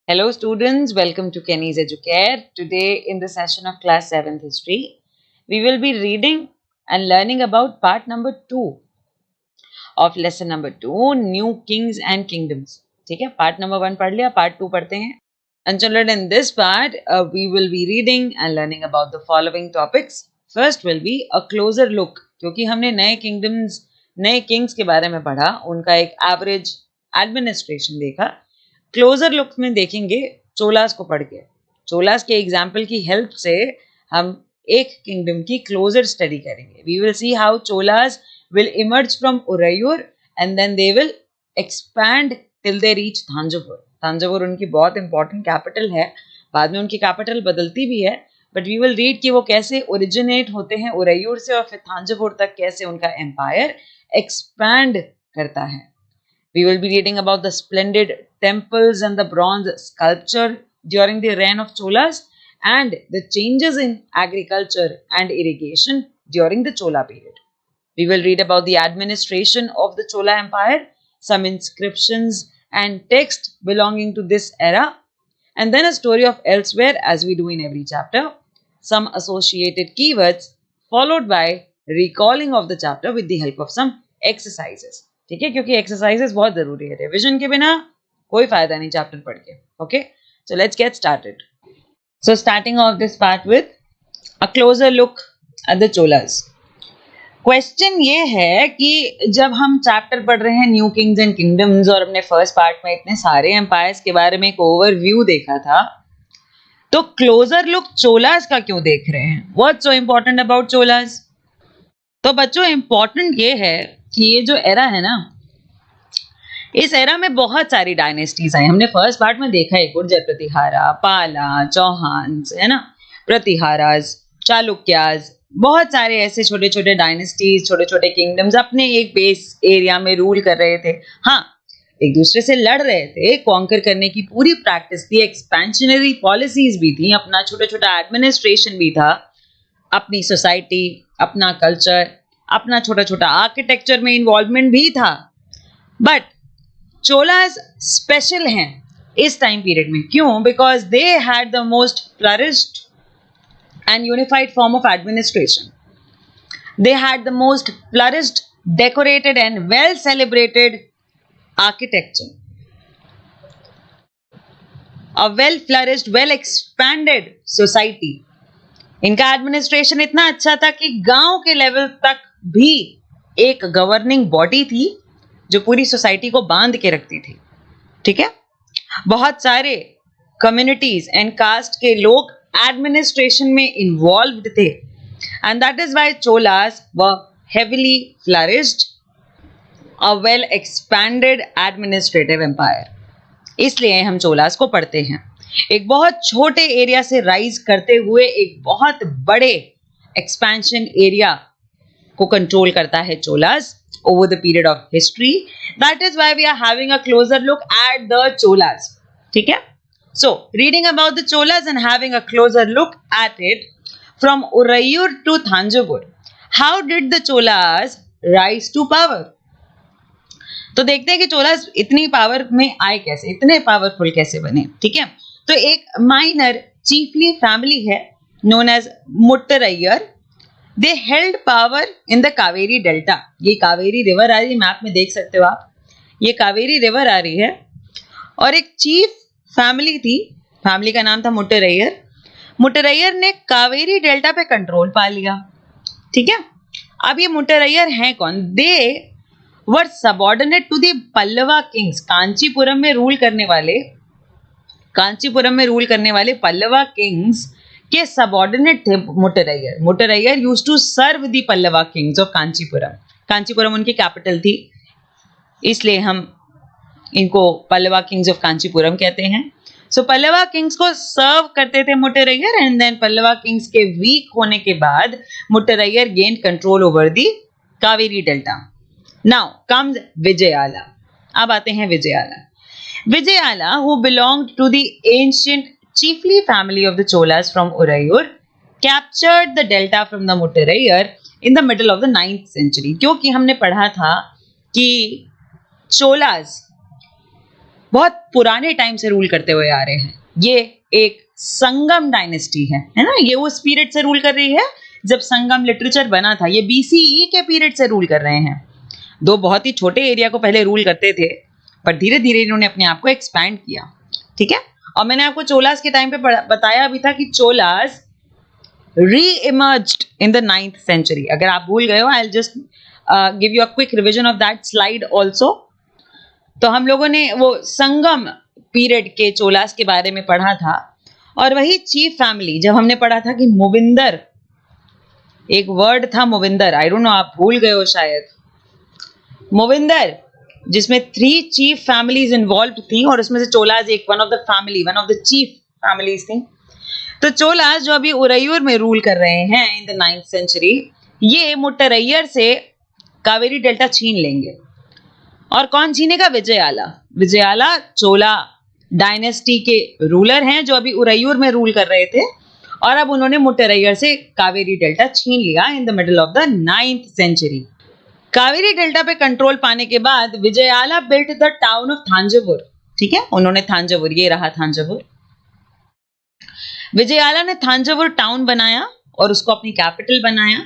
Hello students, welcome to Kenny's Educare. Today in the session of class 7th history, we will be reading and learning about part number 2 of lesson number 2, New Kings and Kingdoms. ठीक है, part number 1 पढ़ लिया, part 2 पढ़ते हैं. And children, in this part, we will be reading and learning about the following topics. First will be a closer look, क्योंकि हमने नए kingdoms, नए kings के बारे में पढ़ा, उनका एक average administration देखा. क्लोजर लुक में देखेंगे चोलास को पढ़ के. चोलास के एग्जाम्पल की हेल्प से हम एक किंगडम की क्लोजर स्टडी करेंगे. We will see how Cholas will emerge from Uraiyur and then they will expand till they reach Thanjavur. Thanjavur उनकी बहुत इंपॉर्टेंट कैपिटल है. बाद में उनकी कैपिटल बदलती भी है, बट वी विल रीड कि वो कैसे ओरिजिनेट होते हैं उरैयूर से और फिर थांजावुर तक कैसे उनका एम्पायर एक्सपैंड करता है. We will be reading about the splendid temples and the bronze sculpture during the reign of Cholas and the changes in agriculture and irrigation during the Chola period. We will read about the administration of the Chola Empire, some inscriptions and text belonging to this era, and then a story of elsewhere as we do in every chapter, some associated keywords followed by recalling of the chapter with the help of some exercises. ठीक है, क्योंकि exercises बहुत जरूरी है. Revision के बिना कोई फायदा नहीं चैप्टर पढ़ के. Okay, so let's get started. So starting of this part with a closure look at the Cholas. Question ये है कि जब हम चैप्टर पढ़ रहे हैं न्यू किंग्स एंड किंगडम्स और अपने फर्स्ट पार्ट में इतने सारे एम्पायर्स के बारे में एक ओवरव्यू देखा था, तो क्लोजर लुक चोलास का क्यों देख रहे हैं? What's so important about Cholas? तो बच्चों, इम्पोर्टेंट ये है कि ये जो एरा है ना, इस एरा में बहुत सारी डायनेस्टीज आई. हमने फर्स्ट पार्ट में देखा है गुर्जर प्रतिहारा, पाला, चौहान, है ना, प्रतिहाराज, चालुक्याज, बहुत सारे ऐसे छोटे छोटे डायनेस्टीज, छोटे छोटे किंगडम्स अपने एक बेस एरिया में रूल कर रहे थे. हाँ, एक दूसरे से लड़ रहे थे, कॉन्कर करने की पूरी प्रैक्टिस थी, एक्सपेंशनरी पॉलिसीज भी थी, अपना छोटा छोटा एडमिनिस्ट्रेशन भी था, अपनी सोसाइटी, अपना कल्चर, अपना छोटा छोटा आर्किटेक्चर में इन्वॉल्वमेंट भी था. बट चोलास स्पेशल हैं इस टाइम पीरियड में. क्यों? Because they had the most flourished and unified form of administration. They had the most flourished, decorated and well celebrated architecture, a well flourished, well expanded society. इनका administration इतना अच्छा था कि गांव के लेवल तक भी एक गवर्निंग बॉडी थी जो पूरी सोसाइटी को बांध के रखती थी. ठीक है, बहुत सारे कम्युनिटीज एंड कास्ट के लोग एडमिनिस्ट्रेशन में इन्वॉल्व्ड थे, and that is why Cholas were heavily flourished, a well expanded administrative empire. इसलिए हम चोलास को पढ़ते हैं. एक बहुत छोटे एरिया से राइज करते हुए एक बहुत बड़े एक्सपेंशन एरिया को कंट्रोल करता है Cholas over the period of history. That is why we are having a closer look at the Cholas. ठीक है? So, reading about the Cholas and having a closer look at it from Udayyur to Thanjavur. How did the Cholas rise to power? तो देखते हैं कि चोलास इतनी power में आए कैसे, इतने पावरफुल कैसे बने. ठीक है, तो एक माइनर चीफली फैमिली है known as मुट्टरैयर. They held power in the Kaveri delta. ये कावेरी रिवर आ रही है, मैप में देख सकते हो आप, ये कावेरी रिवर आ रही है, और एक चीफ फैमिली थी, फैमिली का नाम था मुट्टरैयर. मुट्टरैयर ने कावेरी डेल्टा पे कंट्रोल पा लिया. ठीक है, अब ये मुट्टरैयर हैं कौन? They were subordinate to the Pallava kings. Kanchipuram में रूल करने वाले पल्लवा किंग्स के सबऑर्डिनेट थे Muttaraiyar. Muttaraiyar used to serve the Pallava kings of Kanchipuram. Kanchipuram उनकी कैपिटल थी, इसलिए हम इनको पल्लवा किंग्स ऑफ कांचीपुरम कहते हैं. सो पल्लवा किंग्स को सर्व करते थे Muttaraiyar, and then Pallava kings के वीक होने के बाद Muttaraiyar gain control over the Kaveri delta. Now comes Vijayalaya. अब आते हैं विजयाला. विजयाला who belonged to the ancient chiefly family of the Cholas from Udayyur captured the delta from the Muttarayyar in the middle of the 9th century. क्योंकि हमने पढ़ा था कि चोलास बहुत पुराने टाइम से रूल करते हुए आ रहे हैं। ये एक संगम डायनेस्टी है ना, ये उस पीरियड से रूल कर रही है जब संगम लिटरेचर बना था। ये बीसीई के पीरियड से रूल कर रहे हैं। दो बहुत ही छोटे एरिया को पहले रूल करते थे, पर धीरे धीरे इन्होंने अपने आप को एक्सपैंड किया, ठीक है। और मैंने आपको चोलास के टाइम पे बताया भी था कि Cholas re-emerged in the 9th century. अगर आप भूल गए हो, I'll just give you a quick revision of that slide also. तो हम लोगों ने वो संगम पीरियड के चोलास के बारे में पढ़ा था, और वही चीफ फैमिली, जब हमने पढ़ा था कि मोविंदर, एक वर्ड था मोविंदर, आई डोंट नो आप भूल गए हो शायद, मोविंदर, जिसमें 3 चीफ फैमिलीज इन्वॉल्व थी, और उसमें से चोलास एक one of the chief families थी। तो चोलास जो अभी उरैयूर में रूल कर रहे हैं इन द 9th सेंचुरी, ये मुट्टरैयर से कावेरी डेल्टा छीन लेंगे। और कौन छीनेगा? विजयाला। विजयाला चोला डायनेस्टी के रूलर हैं जो अभी उरैयूर में रूल कर रहे थे, और अब उन्होंने मुट्टरैयर से कावेरी डेल्टा छीन लिया इन द मिडल ऑफ द 9th सेंचुरी। कावेरी डेल्टा पे कंट्रोल पाने के बाद Vijayala built the town of Thanjavur, ठीक है, उन्होंने थांजावुर, ये रहा थांजावुर। विजयाला ने थांजावुर टाउन बनाया और उसको अपनी कैपिटल बनाया,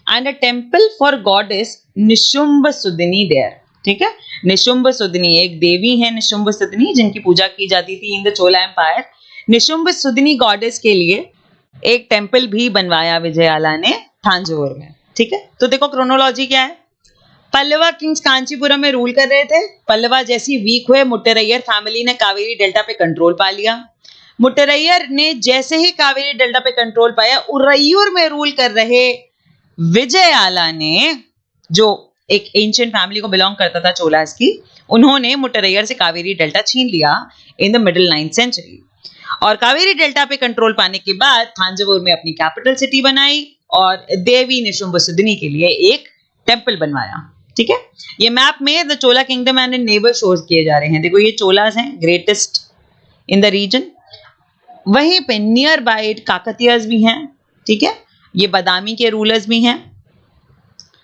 and a temple for goddess Nishumbhasudini there, ठीक है। निशुंभसुदिनी एक देवी है, निशुंभसुदिनी, जिनकी पूजा की जाती थी in the Chola empire. Nishumbhasudini goddess के लिए एक टेम्पल भी बनवाया विजयाला ने थांजावुर में, ठीक है। तो देखो क्रोनोलॉजी क्या है। पल्लवा किंग्स कांचीपुरम में रूल कर रहे थे। पल्लवा जैसी वीक हुए, मुट्टरैयर फैमिली ने कावेरी डेल्टा पे कंट्रोल पा लिया। मुट्टरैयर ने जैसे ही कावेरी डेल्टा पे कंट्रोल पाया, उरैयूर में रूल कर रहे विजयाला ने, जो एक एंशिएंट फैमिली को बिलोंग करता था चोलास की, उन्होंने मुट्टरैयर से कावेरी डेल्टा छीन लिया in the middle 9th century. और कावेरी डेल्टा पे कंट्रोल पाने के बाद थांजावुर में अपनी कैपिटल सिटी बनाई और देवी निशुंभसुदिनी के लिए एक टेम्पल बनवाया, ठीक है। ये मैप में the Chola kingdom and neighbour shows किए जा रहे हैं। देखो ये चोलास हैं, ग्रेटेस्ट इन द रीजन। वहीं पे नियर बाय काकतियाज भी हैं, ठीक है। ये बादामी के रूलर्स भी हैं,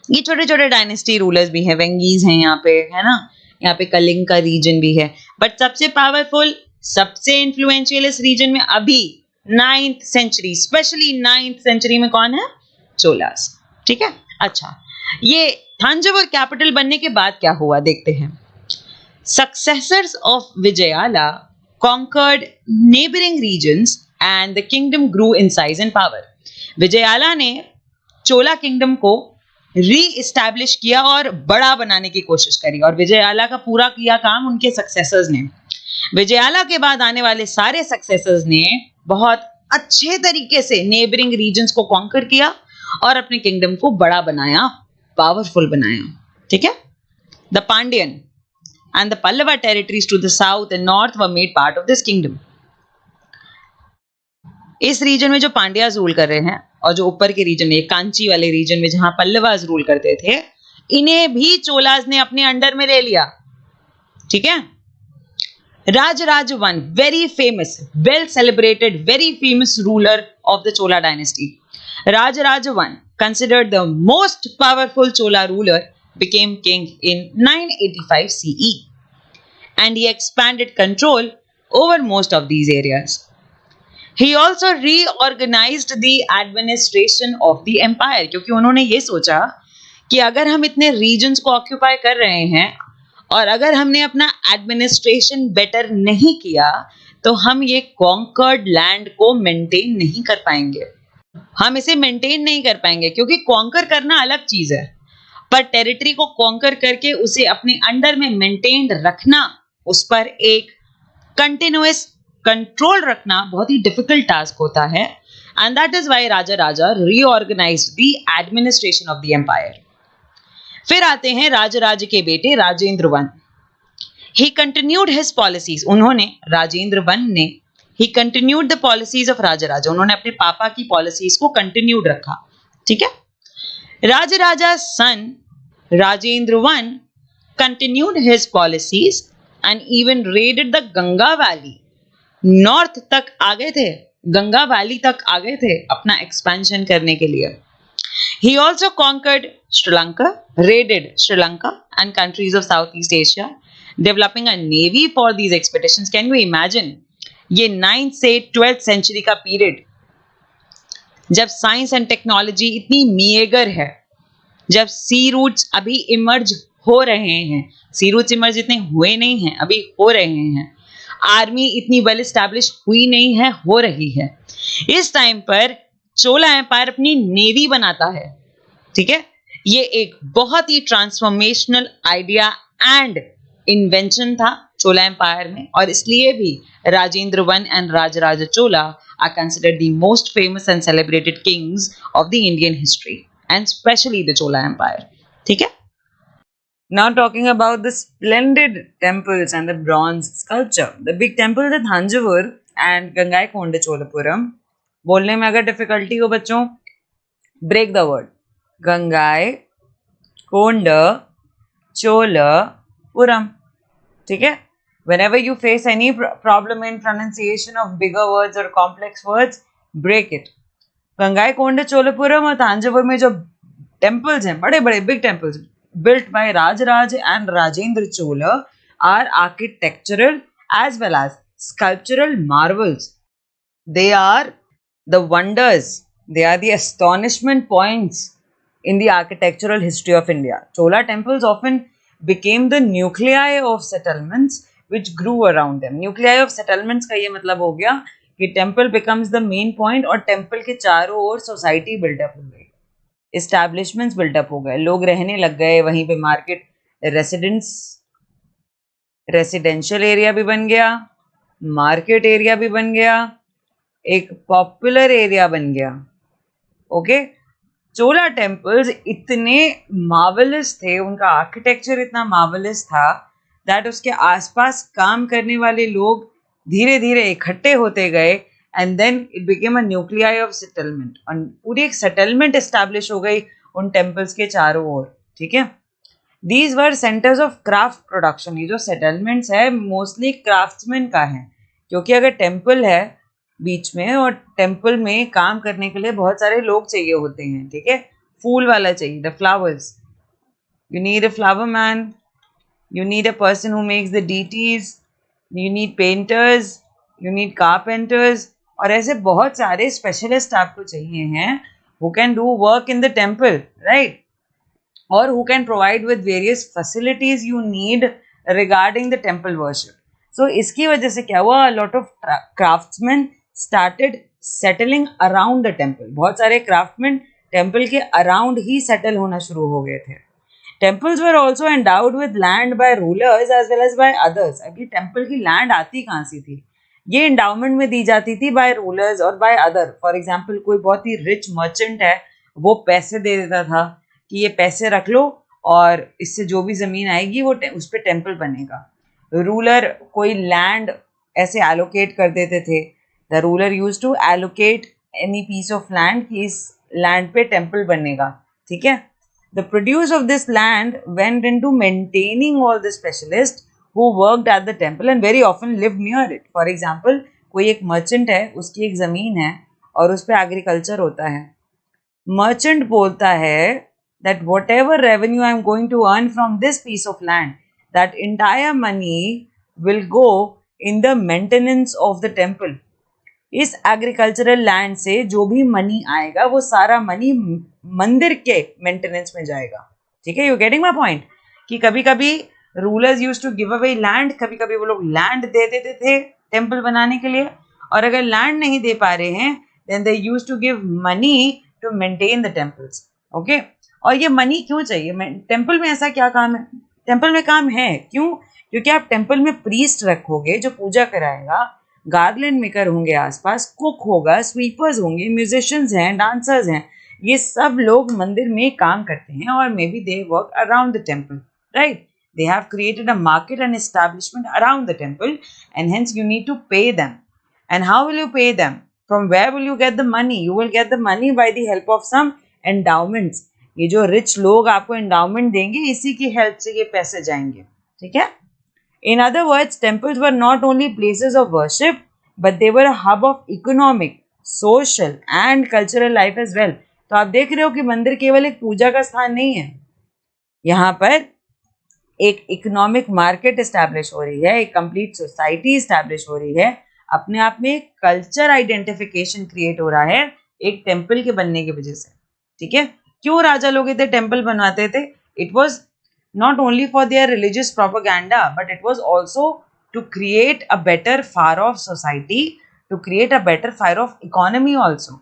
ये छोटे छोटे डायनेस्टी रूलर्स भी हैं, वेंगीज हैं यहाँ पे, है ना, यहाँ पे कलिंग का रीजन भी है। बट सबसे पावरफुल, सबसे इन्फ्लुएंशियल इस रीजन में अभी 9th century, specially 9th century में कौन है? चोलास, ठीक है। अच्छा, ये थांजावुर कैपिटल बनने के बाद क्या हुआ देखते हैं। Successors of Vijayala conquered neighboring regions and the kingdom grew in size and power. विजयाला ने चोला किंगडम को री-एस्टैब्लिश किया और बड़ा बनाने की कोशिश करी, और विजयाला का पूरा किया काम उनके सक्सेसर्स ने। विजयाला के बाद आने वाले सारे सक्सेसर्स ने बहुत अच्छे तरीके से नेबरिंग रीजन्स को कॉन्कर किया और अपने किंगडम को बड़ा बनाया, पावरफुल बनाया, ठीक है। The Pandyan and the Pallava territories to the south and north were made part of this kingdom. इस रीजन में जो पांड्याज रूल कर रहे हैं, और जो ऊपर के रीजन में, कांची वाले रीजन में जहां पल्लवाज रूल करते थे, इन्हें भी चोलाज ने अपने अंडर में ले लिया, ठीक है। Rajaraja one, very famous, well celebrated, very famous ruler of the Chola dynasty, Rajaraja one, considered the most powerful Chola ruler, became king in 985 CE, and he expanded control over most of these areas. He also reorganized the administration of the empire, क्योंकि उन्होंने ये सोचा कि अगर हम इतने regions को occupy कर रहे हैं और अगर हमने अपना एडमिनिस्ट्रेशन बेटर नहीं किया, तो हम ये कॉन्कर्ड लैंड को मेंटेन नहीं कर पाएंगे। हम इसे मेंटेन नहीं कर पाएंगे, क्योंकि कॉन्कर करना अलग चीज है, पर टेरिटरी को कॉन्कर करके उसे अपने अंडर में मेंटेन रखना, उस पर एक कंटिन्यूअस कंट्रोल रखना बहुत ही डिफिकल्ट टास्क होता है। And that is why Raja Raja reorganised the administration of the empire. फिर आते हैं राजराज के बेटे Rajendra one. He continued his policies, उन्होंने, राजेंद्र वन ने, he continued the policies of Raja Raja, उन्होंने अपने पापा की पॉलिसीज को कंटिन्यूड रखा, ठीक है। Rajaraja's son Rajendra I continued his policies and even raided the Ganga Valley. North तक आ गए थे, गंगा वैली तक आ गए थे अपना एक्सपेंशन करने के लिए। He also conquered Sri Lanka, raided Sri Lanka and countries of Southeast Asia. developing a navy for these expeditions. Can you imagine? ये 9th से 12th सेंचुरी का पीरियड, जब साइंस एंड टेक्नोलॉजी इतनी मीएगर है, जब सी रूट्स अभी emerge हो रहे हैं, सी रूट्स इमर्ज इतने हुए नहीं हैं, अभी हो रहे हैं, आर्मी इतनी वेल एस्टैब्लिश हुई नहीं है, हो रही है, इस टाइम पर चोला एम्पायर अपनी नेवी बनाता है, ठीक है। ये एक बहुत ही ट्रांसफॉर्मेशनल आइडिया एंड इन्वेंशन था चोला एम्पायर में, और इसलिए भी Rajendra one and Rajaraja Chola are considered the most famous and celebrated kings of the Indian history, and especially the Chola Empire. ठीक है? Now talking about the splendid temples and the bronze sculpture. The big temples at Thanjavur and Gangaikonda Cholapuram. बोलने में अगर difficulty हो बच्चों, break the word. Gangaikonda Cholapuram. ठीक है? Whenever you face any problem in pronunciation of bigger words or complex words, break it. Gangaikonda Cholapuram और तांजावुर में जो temples हैं, बड़े बड़े big temples built by Rajaraj and Rajendra Chola are architectural as well as sculptural marvels. They are the wonders. They are the astonishment points in the architectural history of India. Chola temples often became the nuclei of settlements which grew around them. Nuclei of settlements का ये मतलब हो गया कि temple becomes the main point और temple के चारों ओर society build up हो गई, establishments build up हो गए, लोग रहने लग गए, वहीं पे market residential area भी बन गया, market area भी बन गया, एक popular area बन गया. ओके, चोला temples इतने marvelous थे, उनका architecture इतना marvelous था that उसके आसपास काम करने वाले लोग धीरे धीरे इकट्ठे होते गए, and then it became a nuclei of settlement. और पूरी एक settlement establish हो गई उन temples के चारों ओर, ठीक है. These were centers of craft production. ये जो settlements है mostly craftsmen का है, क्योंकि अगर temple है बीच में और temple में काम करने के लिए बहुत सारे लोग चाहिए होते हैं, ठीक है. फूल वाला चाहिए, the flowers. You need a flower man. You need a person who makes the deities. You need painters. You need carpenters. और ऐसे बहुत सारे specialist आपको चाहिए हैं who can do work in the temple, right? Or who can provide with various facilities you need regarding the temple worship. So इसकी वजह से क्या हुआ? A lot of craftsmen started settling around the temple. बहुत सारे craftsmen temple के around ही settle होना शुरू हो गए थे. Temples were also endowed with land by rulers as well as by others. अभी temple की land आती कहाँ से थी? ये endowment में दी जाती थी by rulers और by other. For example, कोई बहुत ही rich merchant है, वो पैसे दे देता था कि ये पैसे रख लो और इससे जो भी ज़मीन आएगी वो उस पर टेम्पल बनेगा. रूलर कोई लैंड ऐसे एलोकेट कर देते थे. The ruler used to allocate any piece of land कि इस लैंड पे टेम्पल बनेगा, ठीक है. The produce of this land went into maintaining all the specialist who worked at the temple and very often live near it. For example, कोई एक merchant है, उसकी एक ज़मीन है और उस पर एग्रीकल्चर होता है. मर्चेंट बोलता है that whatever revenue I am going to earn from this piece of land, that entire money will go in the maintenance of the temple. इस agricultural land से जो भी money आएगा वो सारा money मंदिर के maintenance में जाएगा, ठीक है. You getting my point? कि कभी कभी rulers used to give away land, कभी कभी वो लोग land दे देते थे temple बनाने के लिए, और अगर land नहीं दे पा रहे हैं then they used to give money to maintain the temples. Okay? और ये मनी क्यों चाहिए? टेम्पल में ऐसा क्या काम है? टेम्पल में काम है क्यों? क्योंकि आप टेम्पल में प्रीस्ट रखोगे जो पूजा कराएगा, गार्लैंड मेकर होंगे आसपास, कुक होगा, स्वीपर्स होंगे, म्यूजिशियंस हैं, डांसर्स हैं, ये सब लोग मंदिर में काम करते हैं और maybe they work around the temple, right. They have created a market and establishment around the temple and hence you need to pay them. And how will you pay them? From where will you get the money? You will get the money by the help of some endowments. ये जो rich लोग आपको endowment देंगे, इसी की help से ये पैसे जाएंगे, ठीक है. In other words, temples were not only places of worship but they were a hub of economic, social and cultural life as well. तो आप देख रहे हो कि मंदिर केवल एक पूजा का स्थान नहीं है, यहाँ पर एक इकोनॉमिक मार्केट इस्टेब्लिश हो रही है, एक कंप्लीट सोसाइटी इस्टेब्लिश हो रही है, अपने आप में कल्चर आइडेंटिफिकेशन क्रिएट हो रहा है एक टेम्पल के बनने की वजह से। ठीक है, क्यों राजा लोग इतने टेम्पल बनवाते थे? It was not only for their religious propaganda, but it was also to create a better far off society, to create a better far off economy also.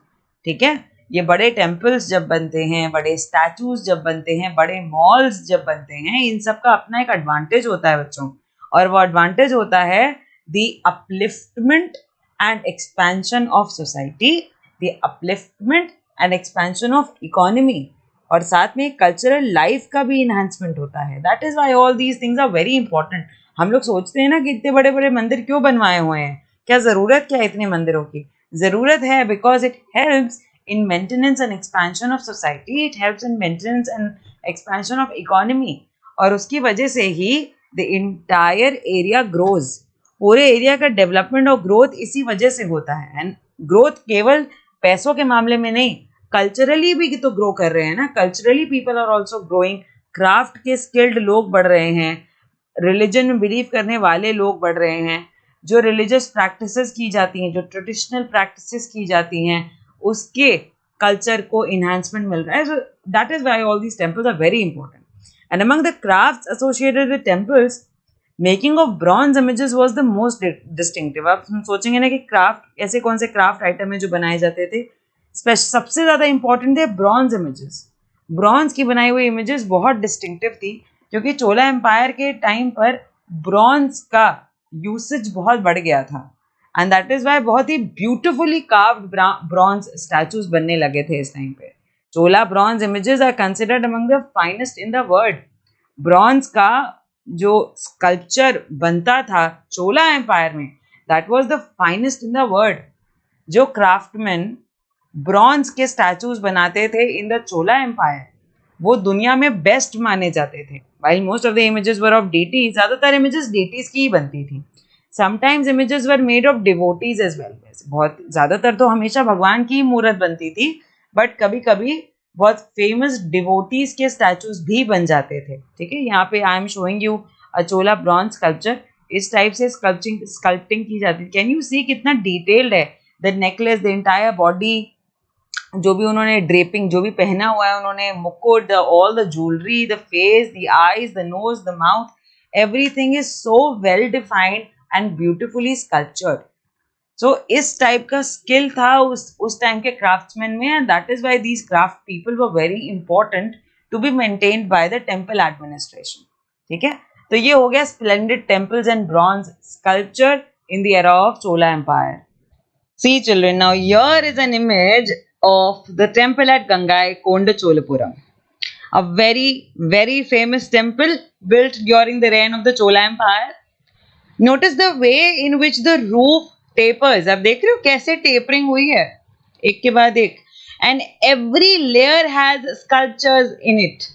ठीक है, ये बड़े टेम्पल्स जब बनते हैं, बड़े स्टैचूज जब बनते हैं, बड़े मॉल्स जब बनते हैं, इन सब का अपना एक एडवांटेज होता है बच्चों, और वो एडवांटेज होता है the upliftment and expansion of society, the upliftment and expansion of economy, और साथ में कल्चरल लाइफ का भी इन्हांसमेंट होता है। That is why all these things are very important. हम लोग सोचते हैं ना कि इतने बड़े बड़े मंदिर क्यों बनवाए हुए हैं, क्या ज़रूरत क्या है इतने मंदिरों की? ज़रूरत है because it helps in maintenance and expansion of society, it helps in maintenance and expansion of economy, और उसकी वजह से ही the entire area grows, पूरे एरिया का डेवलपमेंट और ग्रोथ इसी वजह से होता है। एंड ग्रोथ केवल पैसों के मामले में नहीं, कल्चरली भी तो ग्रो कर रहे हैं ना, culturally people are also growing, craft के स्किल्ड लोग बढ़ रहे हैं, रिलीजन में बिलीव करने वाले लोग बढ़ रहे हैं, जो रिलीजियस प्रैक्टिसेस की जाती हैं, जो ट्रेडिशनल प्रैक्टिसेस की जाती हैं, उसके कल्चर को इन्हांसमेंट मिल रहा है। So that is why all these temples are very important. And among the crafts associated with temples, making of bronze images was the most distinctive. आप सोचेंगे ना कि क्राफ्ट, ऐसे कौन से क्राफ्ट आइटम है जो बनाए जाते थे, सबसे ज़्यादा इंपॉर्टेंट है ब्रॉन्ज इमेजेस। ब्रॉन्ज की बनाई हुई इमेजेस बहुत डिस्टिंक्टिव थी, क्योंकि चोला एम्पायर के टाइम पर ब्रॉन्ज का यूसेज बहुत बढ़ गया था, एंड दैट इज वाई बहुत ही ब्यूटिफुली कार्व्ड ब्रॉन्ज स्टैचूज बनने लगे थे इस टाइम पे। Chola bronze images are considered among the finest in the world. Bronze का जो स्कल्पचर बनता था चोला एम्पायर में, that was the finest in the world. जो क्राफ्टमैन ब्रॉन्ज के स्टैचूज बनाते थे इन द चोला एम्पायर, वो दुनिया में बेस्ट माने जाते थे। While most of the images were of deities, ज़्यादातर इमेजेस डीटीज की ही बनती थी। Sometimes images were made of devotees as well. बहुत ज़्यादातर तो हमेशा भगवान की ही मूर्त बनती थी, बट कभी कभी बहुत फेमस डिवोटीज के स्टैचूज भी बन जाते थे। ठीक है, यहाँ पे I am showing you a Chola bronze sculpture. इस टाइप से स्कल्पटिंग की जाती है। कैन यू सी कितना डिटेल्ड है? The necklace, the entire body, जो भी उन्होंने ड्रेपिंग जो भी पहना हुआ है उन्होंने, मुकुट, all the jewellery, the face, the eyes, the nose, the mouth, everything is so well defined and beautifully sculptured. So इस टाइप का स्किल था उस टाइम के क्राफ्ट्समैन में, and that is why these craft people were very important to be maintained by the temple administration. ठीक है, तो ये हो गया splendid temples and bronze sculpture in the era of Chola empire. See children, now here is an image of the temple at Gangaikonda Cholapuram, a very famous temple built during the reign of the Chola Empire. Notice the way in which the roof tapers. आप देख रहे हो कैसे tapering हुई है एक के बाद एक, and every layer has sculptures in it.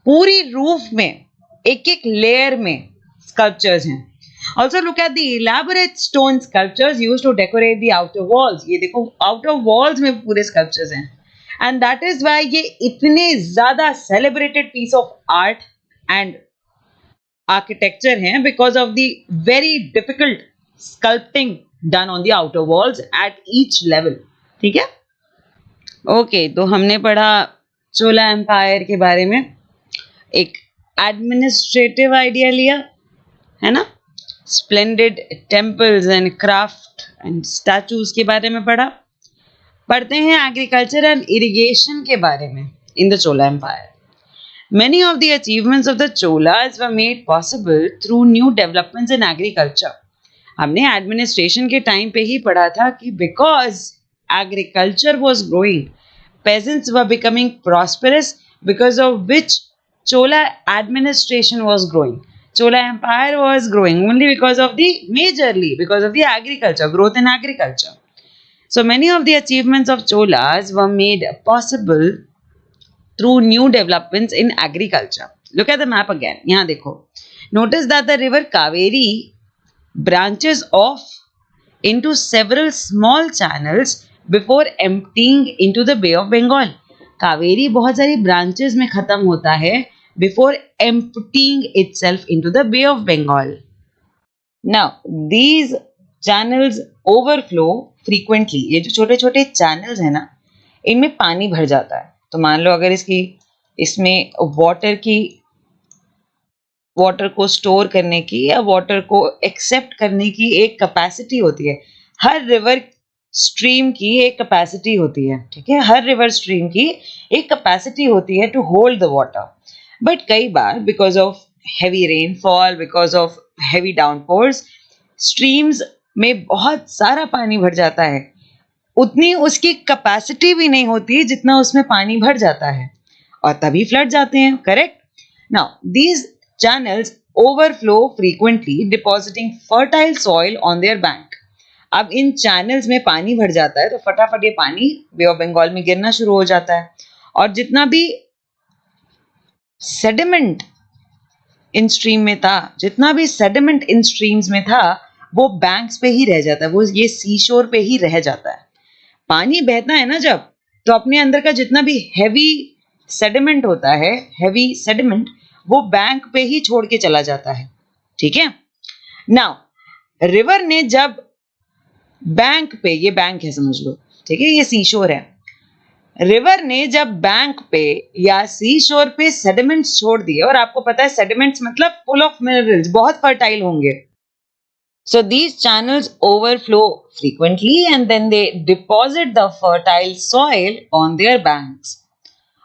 पूरी रूफ में एक एक लेयर में स्कल्पचर्स हैं। Also look at the elaborate stone sculptures used to decorate the outer walls. ये देखो outer walls में पूरे sculptures हैं, and that is why ये इतने ज़्यादा celebrated piece of art and architecture हैं, because of the very difficult sculpting done on the outer walls at each level. ठीक है, ओके, तो हमने पढ़ा चोला एम्पायर के बारे में, एक एडमिनिस्ट्रेटिव आइडिया लिया है ना, splendid temples and craft and statues के बारे में पढ़ा। पढ़ते हैं एग्रीकल्चर एंड इरिगेशन के बारे में in the Chola empire. Many of the achievements of the Cholas were made possible through new developments in agriculture. हमने एडमिनिस्ट्रेशन के टाइम पे ही पढ़ा था कि because agriculture was growing, peasants were becoming prosperous, because of which Chola administration was growing. Chola Empire was growing only because of the agriculture, growth in agriculture. So many of the achievements of Cholas were made possible through new developments in agriculture. Look at the map again. यहाँ देखो. Notice that the river Kaveri branches off into several small channels before emptying into the Bay of Bengal. Kaveri बहुत सारी branches में खत्म होता है before emptying itself into the Bay of Bengal. Now, these channels overflow frequently. ये जो छोटे छोटे channels है ना, इनमें पानी भर जाता है. तो मान लो अगर इसमें वाटर को स्टोर करने की या वाटर को एक्सेप्ट करने की एक कैपेसिटी होती है. हर रिवर स्ट्रीम की एक कैपेसिटी होती है, ठीक है. हर रिवर स्ट्रीम की एक कैपेसिटी होती है to hold the water. But कई बार because of heavy rainfall, because of heavy downpours, streams में बहुत सारा पानी भर जाता है. उतनी उसकी कैपेसिटी भी नहीं होती जितना उसमें पानी भर जाता है, और तभी फ्लड जाते हैं. Correct. Now these channels overflow frequently, depositing fertile soil on their bank. अब इन channels में पानी भर जाता है तो फटाफट ये पानी बे ऑफ बंगाल में गिरना शुरू हो जाता है, और जितना भी sediment इन स्ट्रीम में था, जितना भी sediment इन स्ट्रीम्स में था, वो बैंक्स पे ही रह जाता है, वो ये सी शोर पे ही रह जाता है. पानी बहता है ना जब, तो अपने अंदर का जितना भी हैवी sediment होता है, हैवी sediment, वो बैंक पे ही छोड़ के चला जाता है. ठीक है. नाउ रिवर ने जब बैंक पे, ये बैंक है समझ लो, ठीक है, ये सी शोर है. रिवर ने जब बैंक पे या सी शोर पे सेडिमेंट्स छोड़ दिए, और आपको पता है सेडिमेंट्स मतलब फुल ऑफ मिनरल्स, बहुत फर्टाइल होंगे. So these channels overflow frequently and then they deposit the fertile soil on their banks.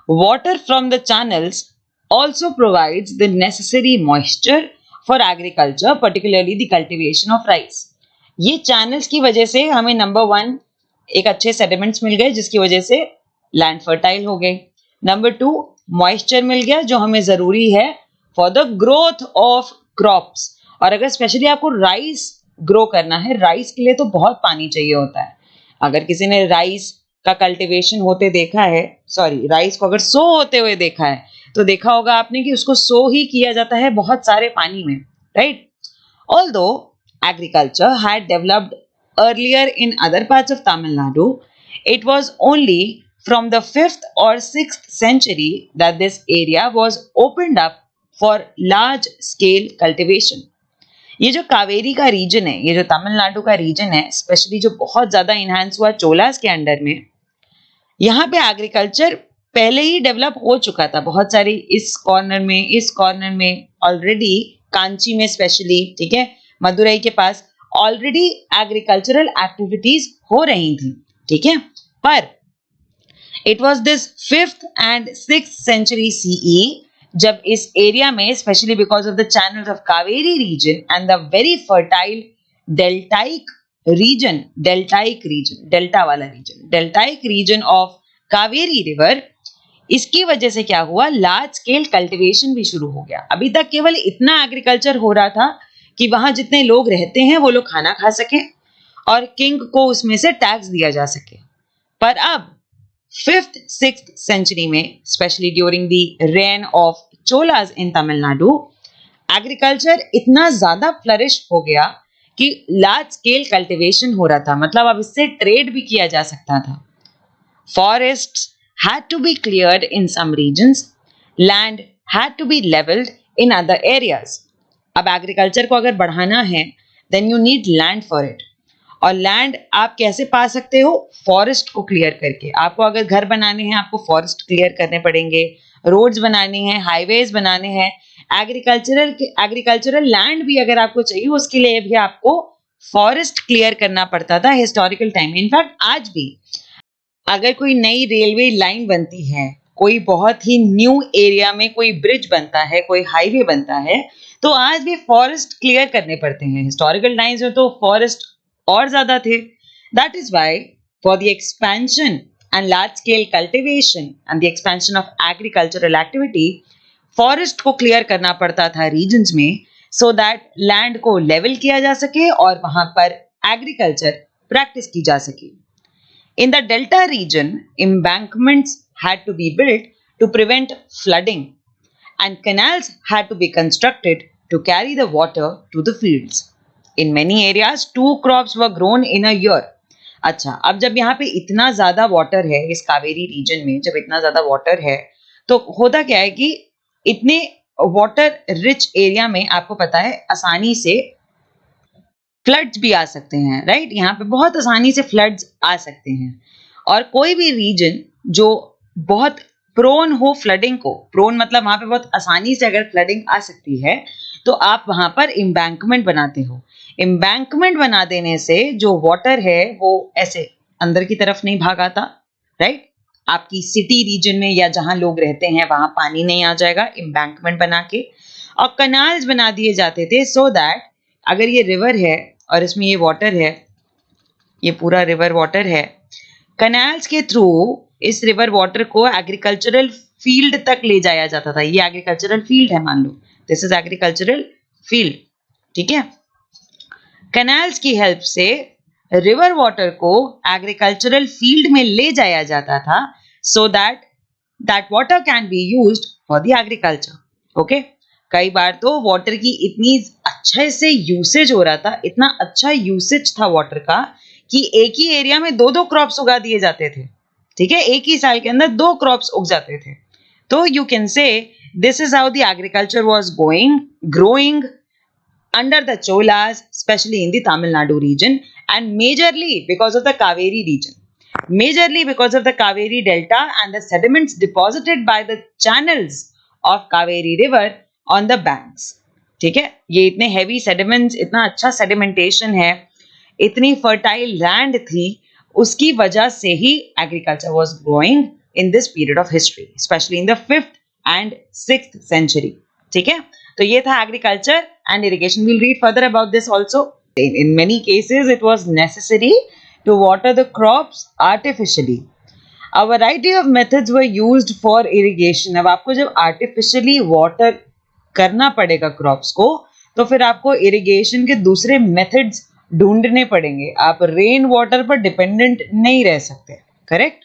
Water from the channels also provides the necessary moisture for agriculture, particularly the cultivation of rice. ये channels की वजह से हमें number 1 एक अच्छे sediments मिल गए जिसकी वजह से land fertile हो गई. नंबर 2 moisture मिल गया जो हमें जरूरी है for the growth of crops. और अगर स्पेशली आपको राइस ग्रो करना है, राइस के लिए तो बहुत पानी चाहिए होता है. अगर किसी ने राइस का कल्टिवेशन होते देखा है, सॉरी राइस को अगर सो होते हुए देखा है, तो देखा होगा आपने कि उसको सो ही किया जाता है बहुत सारे पानी में, right. Although agriculture had developed earlier in other parts of Tamil Nadu, it was only from the 5th or 6th century that this area was opened up for large scale cultivation. ये जो कावेरी का रीजन है, ये जो तमिलनाडु का रीजन है, specially जो बहुत ज्यादा इनहांस हुआ चोलास के अंडर में, यहाँ पे एग्रीकल्चर पहले ही डेवलप हो चुका था. बहुत सारी इस कॉर्नर में ऑलरेडी, कांची में स्पेशली, ठीक है, मदुरई के पास ऑलरेडी एग्रीकल्चरल एक्टिविटीज हो रही थी. ठीक है. पर it was this 5th and 6th century CE जब इस एरिया में, specially because of the channels of Kaveri region and the very fertile deltaic region of Kaveri river, इसकी वजह से क्या हुआ, लार्ज स्केल कल्टीवेशन भी शुरू हो गया. अभी तक केवल इतना एग्रीकल्चर हो रहा था कि वहां जितने लोग रहते हैं वो लोग खाना खा सके और किंग को उसमें से टैक्स दिया जा सके. पर अब 5th 6th century में, specially during the rain of Cholas in Tamil Nadu, agriculture इतना ज्यादा फ्लरिश हो गया कि लार्ज स्केल कल्टीवेशन हो रहा था. मतलब अब इससे ट्रेड भी किया जा सकता था. Forests had to be cleared in some regions, land had to be leveled in other areas. अब एग्रीकल्चर को अगर बढ़ाना है, then you need land for it. और लैंड आप कैसे पा सकते हो, फॉरेस्ट को क्लियर करके. आपको अगर घर बनाने हैं, आपको फॉरेस्ट क्लियर करने पड़ेंगे, रोड्स बनाने हैं, हाईवेज बनाने हैं. एग्रीकल्चरल लैंड भी अगर आपको चाहिए, उसके लिए भी आपको फॉरेस्ट क्लियर करना पड़ता था हिस्टोरिकल टाइम में. इनफैक्ट आज भी अगर कोई नई रेलवे लाइन बनती है, कोई बहुत ही न्यू एरिया में कोई ब्रिज बनता है, कोई हाईवे बनता है, तो आज भी फॉरेस्ट क्लियर करने पड़ते हैं. हिस्टोरिकल टाइम्स में तो फॉरेस्ट और ज्यादा थे. That is why for the expansion and large scale cultivation and the expansion of agricultural activity, forest को क्लियर करना पड़ता था रीजन्स में, सो दैट लैंड को लेवल किया जा सके और वहां पर एग्रीकल्चर प्रैक्टिस की जा सके. In the delta region, embankments had to be built to prevent flooding, and canals had to be constructed to carry the water to the fields. In many areas, 2 crops were grown in a year. अच्छा, अब जब यहाँ पे इतना ज्यादा water है, इस Kaveri reason में जब इतना ज्यादा वाटर है, तो होता क्या है कि इतने वाटर रिच एरिया में आपको पता है आसानी से फ्लड्स भी आ सकते हैं, राइट? यहाँ पे बहुत आसानी से फ्लड्स आ सकते हैं। और कोई भी रीजन जो बहुत प्रोन हो फ्लडिंग को, प्रोन मतलब वहां पे बहुत आसानी से अगर फ्लडिंग आ सकती है, तो आप वहां पर एम्बैंकमेंट बनाते हो। एम्बैंकमेंट बना देने से जो वाटर है वो ऐसे अंदर की तरफ नहीं भाग आता, राइट? आपकी सिटी रीजन में या जहां लोग रहते हैं वहां पानी नहीं आ जाएगा, एम्बैंकमेंट बना के। और कनाल्स बना दिए जाते थे सो दैट अगर ये रिवर है और इसमें ये वाटर है, ये पूरा रिवर वाटर है, कनाल्स के थ्रू इस रिवर वाटर को एग्रीकल्चरल फील्ड तक ले जाया जाता था। ये एग्रीकल्चरल फील्ड है, मान लो दिस इज एग्रीकल्चरल फील्ड, ठीक है? कनाल्स की हेल्प से रिवर वाटर को एग्रीकल्चरल फील्ड में ले जाया जाता था so that that water can be used for the agriculture. Okay, कई बार तो वाटर की इतनी अच्छे से यूसेज हो रहा था, इतना अच्छा यूसेज था वाटर का कि एक ही एरिया में दो दो क्रॉप्स उगा दिए जाते थे, ठीक है? एक ही साल के अंदर दो क्रॉप्स उग जाते थे। तो यू कैन से this is how the agriculture was growing under the Cholas, especially in the Tamil Nadu region, and majorly because of the Kaveri region. Majorly because of the Kaveri Delta and the sediments deposited by the channels of Kaveri River on the banks. ठीक है, ये इतने heavy sediments, इतना अच्छा sedimentation है, इतनी fertile land थी, उसकी वजह से ही agriculture was growing in this period of history, especially in the 5th and 6th century. ठीक है, तो ये था agriculture and irrigation. We'll read further about this also. In many cases, it was necessary to water the crops artificially. A variety of methods were used for irrigation. अब आपको जब artificially water करना पड़ेगा crops को, तो फिर आपको irrigation के दूसरे methods ढूंढने पड़ेंगे। आप rain water पर dependent नहीं रह सकते, correct?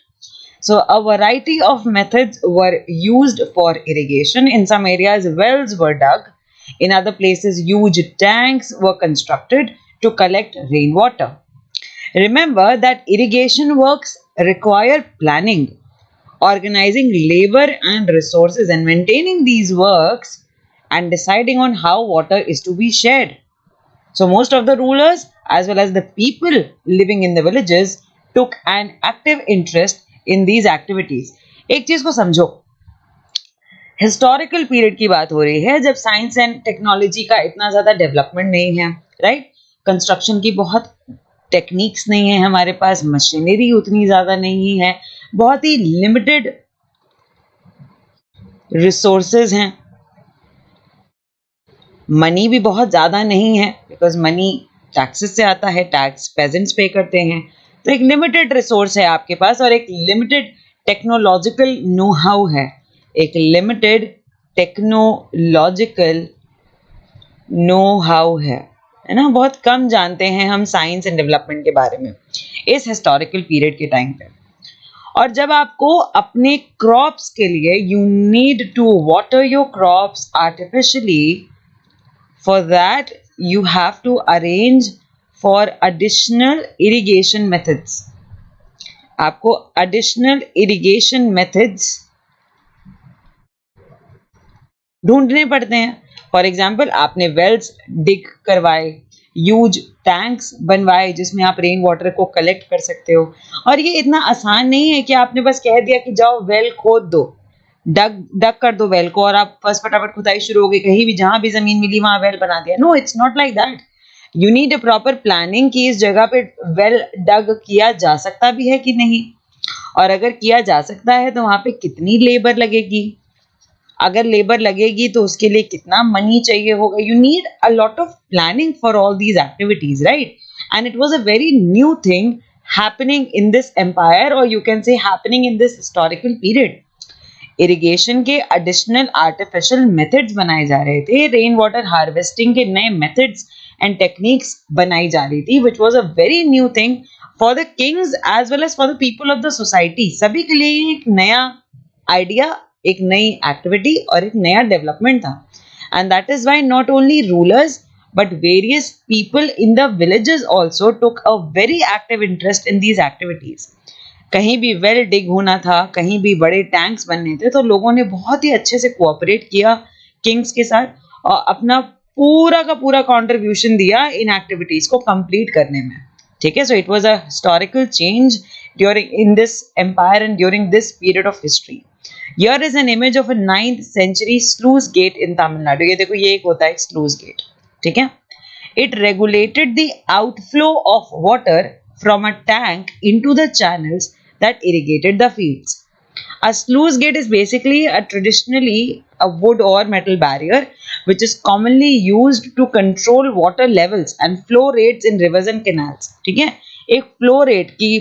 So a variety of methods were used for irrigation. In some areas, wells were dug. In other places, huge tanks were constructed to collect rainwater. Remember that irrigation works require planning, organizing labor and resources, and maintaining these works and deciding on how water is to be shared. So most of the rulers as well as the people living in the villages took an active interest in these activities. एक चीज को समझो, historical period की बात हो रही है जब साइंस एंड टेक्नोलॉजी का इतना ज्यादा डेवलपमेंट नहीं है, राइट? कंस्ट्रक्शन की बहुत टेक्निक्स नहीं है हमारे पास, मशीनरी उतनी ज्यादा नहीं है, बहुत ही लिमिटेड रिसोर्सेज हैं, मनी भी बहुत ज्यादा नहीं है बिकॉज मनी टैक्सेस से आता है, टैक्स पेजेंट्स पे करते हैं। तो एक लिमिटेड रिसोर्स है आपके पास और एक लिमिटेड टेक्नोलॉजिकल नो हाउ है, एक लिमिटेड टेक्नोलॉजिकल नो हाउ है ना? बहुत कम जानते हैं हम साइंस एंड डेवलपमेंट के बारे में इस हिस्टोरिकल पीरियड के टाइम पे। और जब आपको अपने क्रॉप्स के लिए you need to water your crops artificially, for that you have to arrange for additional irrigation methods. आपको एडिशनल इरिगेशन मेथड्स ढूंढने पड़ते हैं। फॉर एग्जाम्पल, आपने वेल्स डिग करवाए, ह्यूज टैंक्स बनवाए जिसमें आप रेन वाटर को कलेक्ट कर सकते हो। और ये इतना आसान नहीं है कि आपने बस कह दिया कि जाओ वेल खोद दो, डग कर दो वेल को और आप फर्स्ट फटाफट खुदाई शुरू हो गई, कहीं भी जहां भी जमीन मिली वहां वेल बना दिया। No, it's not like that. You need a proper planning कि इस जगह पे वेल डग किया जा सकता भी है कि नहीं, और अगर किया जा सकता है तो वहां पे कितनी लेबर लगेगी, अगर लेबर लगेगी तो उसके लिए कितना मनी चाहिए होगा। You need a lot of planning for all these activities, right? And it was a very new thing happening in this empire, और you can say happening in this historical period. Irrigation के additional artificial methods बनाए जा रहे थे, rain water harvesting के नए methods and techniques बनाई जा रही थी, which was a very new thing for the kings as well as for the people of the society. सभी के लिए एक नया आइडिया, एक नई एक्टिविटी और एक नया डेवलपमेंट था। And that is why not only rulers but various people in the villages also took a very active interest in these activities. कहीं भी वेल डिग होना था, कहीं भी बड़े टैंक्स बनने थे, तो लोगों ने बहुत ही अच्छे से कोऑपरेट किया किंग्स के साथ और अपना पूरा का पूरा कंट्रीब्यूशन दिया इन एक्टिविटीज को कंप्लीट करने में. ठीक है, so it was a historical change during in this empire and during this period of history. Here is an image of a 9th century sluice gate in Tamil Nadu. ये देखो, ये एक होता है sluice gate. ठीक है, it regulated the outflow of water from a tank into the channels that irrigated the fields. A sluice gate is basically traditionally a wood or metal barrier which is commonly used to control water levels and flow rates in rivers and canals. ठीक है, एक flow rate की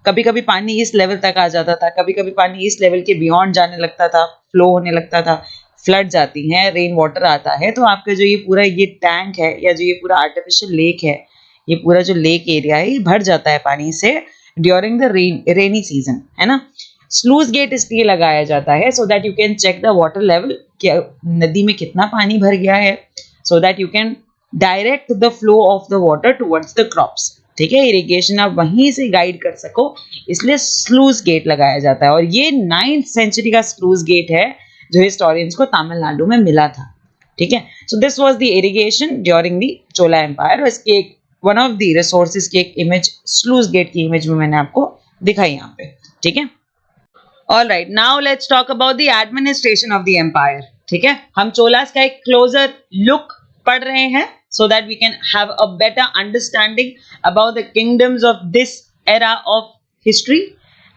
कभी कभी पानी इस level तक आ जाता था, कभी कभी पानी इस लेवल के बियॉन्ड जाने लगता था, फ्लो होने लगता था, फ्लड जाती हैं, रेन वाटर आता है, तो आपका जो ये पूरा ये टैंक है या जो ये पूरा आर्टिफिशियल लेक है, ये पूरा जो लेक एरिया है, ये भर जाता है पानी से ड्यूरिंग द रेनी सीजन, है ना. स्लूज गेट इसलिए लगाया जाता है so that you can check the water level, कि नदी में कितना पानी भर गया है, so that you can direct the flow of the water towards the crops. ठीक है, इरिगेशन आप वहीं से गाइड कर सको, इसलिए स्लूज गेट लगाया जाता है. और ये 9th century का स्लूज गेट है जो हिस्टोरियंस को तमिलनाडु में मिला था. ठीक है, so this was the irrigation during the Chola empire. इसके वन ऑफ द रिसोर्सेज की एक इमेज स्लूज गेट की इमेज में मैंने आपको दिखाई यहाँ पे. ठीक है, alright, now let's talk about the administration of the empire. ठीक है, हम चोलास का एक क्लोजर लुक पढ़ रहे हैं so that we can have a better understanding about the kingdoms of this era of history.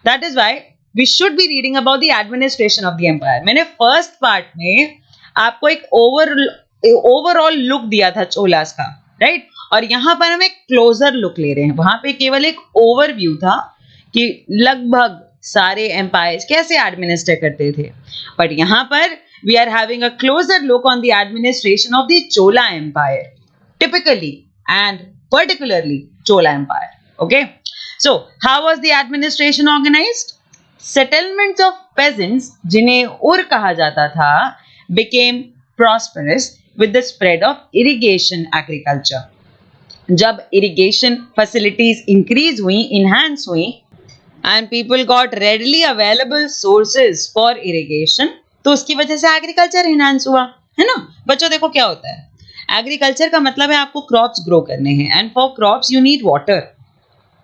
That is why we should be reading about the administration of the empire. मैंने first part में आपको एक overall look दिया था चोलास का, right, और यहाँ पर हम एक क्लोजर लुक ले रहे हैं. वहां पे केवल एक ओवरव्यू था कि लगभग सारे एम्पायर्स कैसे एडमिनिस्टर करते थे, बट यहाँ पर we are having a closer look on the administration of the Chola Empire, typically and particularly Chola Empire. Okay, so how was the administration organized? Settlements of peasants, जिन्हें उर कहा जाता था, became prosperous with the spread of irrigation agriculture. जब irrigation facilities increase हुई, enhance हुई, and people got readily available sources for irrigation, तो उसकी वजह से एग्रीकल्चर इनहांस हुआ, है ना. बच्चों देखो क्या होता है, एग्रीकल्चर का मतलब है आपको क्रॉप्स ग्रो करने हैं, and for crops you need water,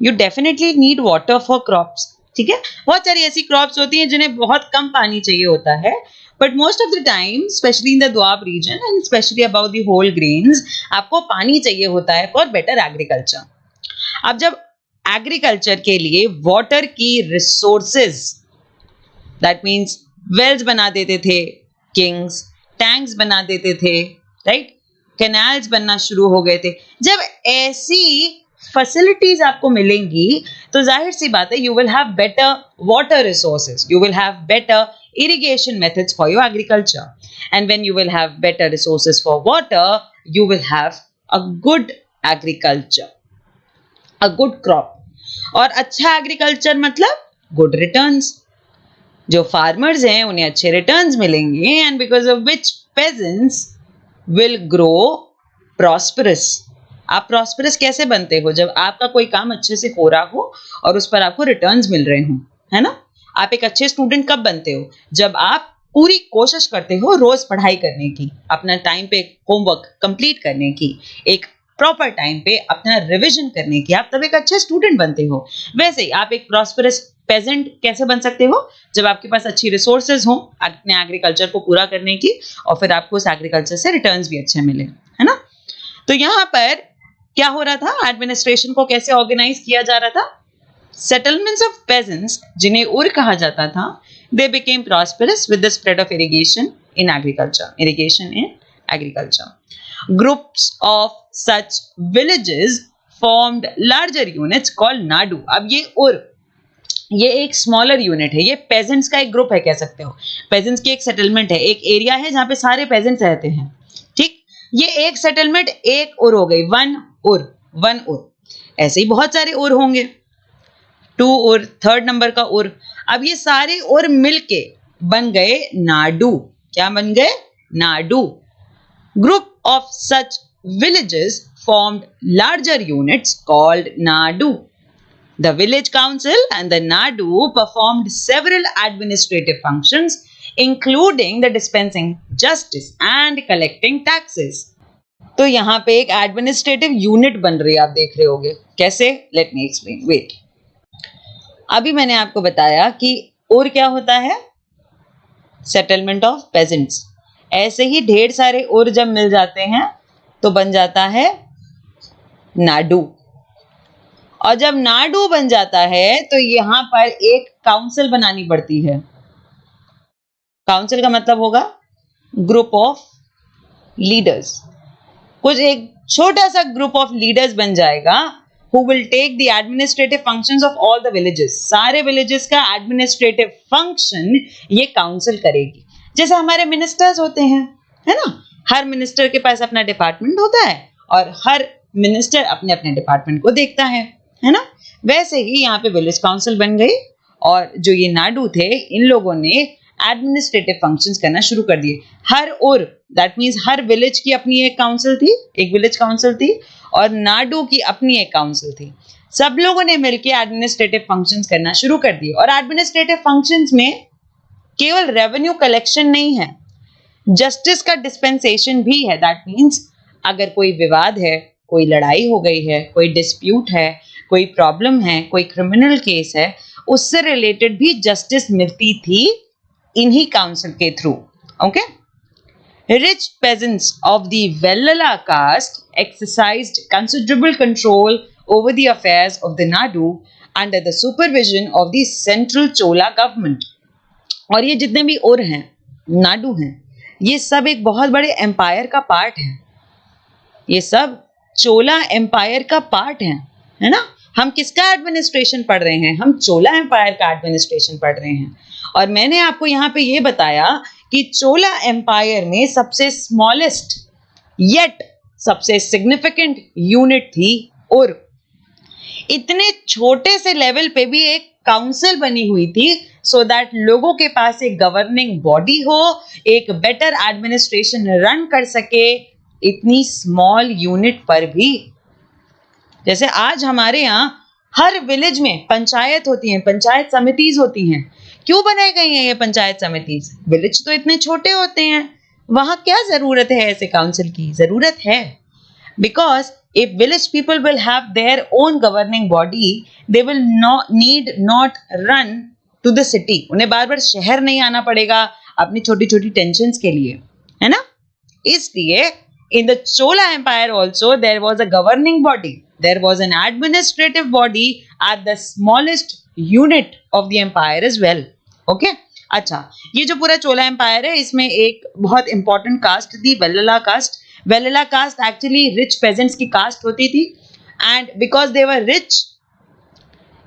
you definitely need water for crops. ठीक है, बहुत सारी ऐसी क्रॉप्स होती हैं जिन्हें बहुत कम पानी चाहिए होता है, but most of the time specially in the Doab region and specially about the whole grains, आपको पानी चाहिए होता है फॉर बेटर एग्रीकल्चर. अब जब एग्रीकल्चर के लिए वाटर की रिसोर्सेज, दैट मीन्स वेल्स बना देते थे किंग्स, टैंक्स बना देते थे, राइट, कैनाल्स बनना शुरू हो गए थे. जब ऐसी फैसिलिटीज आपको मिलेंगी तो जाहिर सी बात है you will have better water resources, you will have better irrigation methods for your agriculture, and when you will have better resources for water you will have a good agriculture, a good crop. और अच्छा agriculture मतलब good returns, जो farmers हैं उन्हें अच्छे returns मिलेंगे, and because of which pageants will grow prosperous. आप prosperous कैसे बनते हो? जब आपका कोई काम अच्छे से हो रहा हो और उस पर आपको रिटर्न्स मिल रहे हो, है ना. आप एक अच्छे स्टूडेंट कब बनते हो? जब आप पूरी कोशिश करते हो रोज पढ़ाई करने की, अपना टाइम पे होमवर्क कंप्लीट करने की, एक प्रॉपर टाइम पे अपना रिवीजन करने की, आप तब एक अच्छे स्टूडेंट बनते हो. वैसे ही आप एक प्रॉस्परस पेजेंट कैसे बन सकते हो? जब आपके पास अच्छी रिसोर्सेज हो अपने एग्रीकल्चर को पूरा करने की, और फिर आपको उस एग्रीकल्चर से रिटर्न्स भी अच्छे मिले, है ना. तो यहाँ पर क्या हो रहा था, एडमिनिस्ट्रेशन को कैसे ऑर्गेनाइज किया जा रहा था. सेटलमेंट्स ऑफ पेजेंट्स, जिन्हें उर कहा जाता था, they became prosperous with the spread of irrigation in agriculture, irrigation in agriculture. Groups of such villages formed larger units called nadu. अब ये उर, ये एक स्मॉलर यूनिट है, ये पेजेंट्स का एक ग्रुप है कह सकते हो. पेजेंट्स की एक सेटलमेंट है, एक एरिया है जहां पे सारे पेजेंट्स रहते हैं. ठीक, ये एक सेटलमेंट एक उर हो गई, वन उर. ऐसे ही बहुत सारे उर होंगे, 2 उर, थर्ड नंबर का उर. अब ये सारे उर मिलके बन गए नाडू. क्या बन गए? Nadu. Group of such villages formed larger units called nadu. The village council and the Nadu performed several administrative functions, including the dispensing justice and collecting taxes. तो यहाँ पे एक एडमिनिस्ट्रेटिव यूनिट बन रही है, आप देख रहे होगे कैसे. Let me explain. वेट, अभी मैंने आपको बताया कि और क्या होता है, सेटलमेंट ऑफ पेजेंट्स. ऐसे ही ढेर सारे और जब मिल जाते हैं तो बन जाता है नाडू. और जब नाडू बन जाता है तो यहां पर एक काउंसिल बनानी पड़ती है. काउंसिल का मतलब होगा ग्रुप ऑफ लीडर्स. कुछ एक छोटा सा ग्रुप ऑफ लीडर्स बन जाएगा who will take the administrative functions of all the villages. सारे villages का administrative function ये काउंसिल करेगी. जैसे हमारे मिनिस्टर्स होते हैं, है ना, हर मिनिस्टर के पास अपना डिपार्टमेंट होता है और हर मिनिस्टर अपने अपने डिपार्टमेंट को देखता है ना. वैसे ही यहाँ पे विलेज काउंसिल बन गई और जो ये नाडू थे इन लोगों ने एडमिनिस्ट्रेटिव फंक्शंस करना शुरू कर दिए. हर और दैट मीन्स हर विलेज की अपनी एक काउंसिल थी, एक विलेज काउंसिल थी, और नाडू की अपनी एक काउंसिल थी. सब लोगों ने मिलकर एडमिनिस्ट्रेटिव फंक्शंस करना शुरू कर दिए. और एडमिनिस्ट्रेटिव फंक्शंस में केवल रेवेन्यू कलेक्शन नहीं है, जस्टिस का डिस्पेंसेशन भी है. दैट मीन्स अगर कोई विवाद है, कोई लड़ाई हो गई है, कोई डिस्प्यूट है, कोई प्रॉब्लम है, कोई क्रिमिनल केस है, उससे रिलेटेड भी जस्टिस मिलती थी इन्हीं काउंसिल के through. Okay. Rich peasants of the Vellala caste exercised considerable control over the affairs of the Nadu under the supervision of the central Chola government. और ये जितने भी और हैं, नाडू हैं, ये सब एक बहुत बड़े एम्पायर का पार्ट है. ये सब चोला एम्पायर का पार्ट है ना. हम किसका एडमिनिस्ट्रेशन पढ़ रहे हैं? हम चोला एम्पायर का एडमिनिस्ट्रेशन पढ़ रहे हैं. और मैंने आपको यहाँ पे ये बताया कि चोला एम्पायर में सबसे स्मॉलेस्ट येट सबसे सिग्निफिकेंट यूनिट थी. और इतने छोटे से लेवल पे भी एक काउंसिल बनी हुई थी सो दैट लोगों के पास एक गवर्निंग बॉडी हो, एक बेटर एडमिनिस्ट्रेशन रन कर सके. इतनी स्मॉल यूनिट पर भी, जैसे आज हमारे यहाँ हर विलेज में पंचायत होती है, पंचायत समितिज होती हैं. क्यों बनाई गई हैं ये पंचायत समितिज? विलेज तो इतने छोटे होते हैं, वहां क्या जरूरत है ऐसे काउंसिल की? जरूरत है because if village people will have their own governing body, they will need not run to the city. उन्हें बार बार शहर नहीं आना पड़ेगा अपनी छोटी छोटी टेंशन्स के लिए, है ना. इसलिए in the Chola Empire also there was a governing body, there was an administrative body at the smallest unit of the empire as well. Okay? अच्छा, ये जो पूरा चोला एम्पायर है इसमें एक बहुत इंपॉर्टेंट कास्ट थी, Vellala caste. Vellala caste actually rich peasants की कास्ट होती थी and because they were rich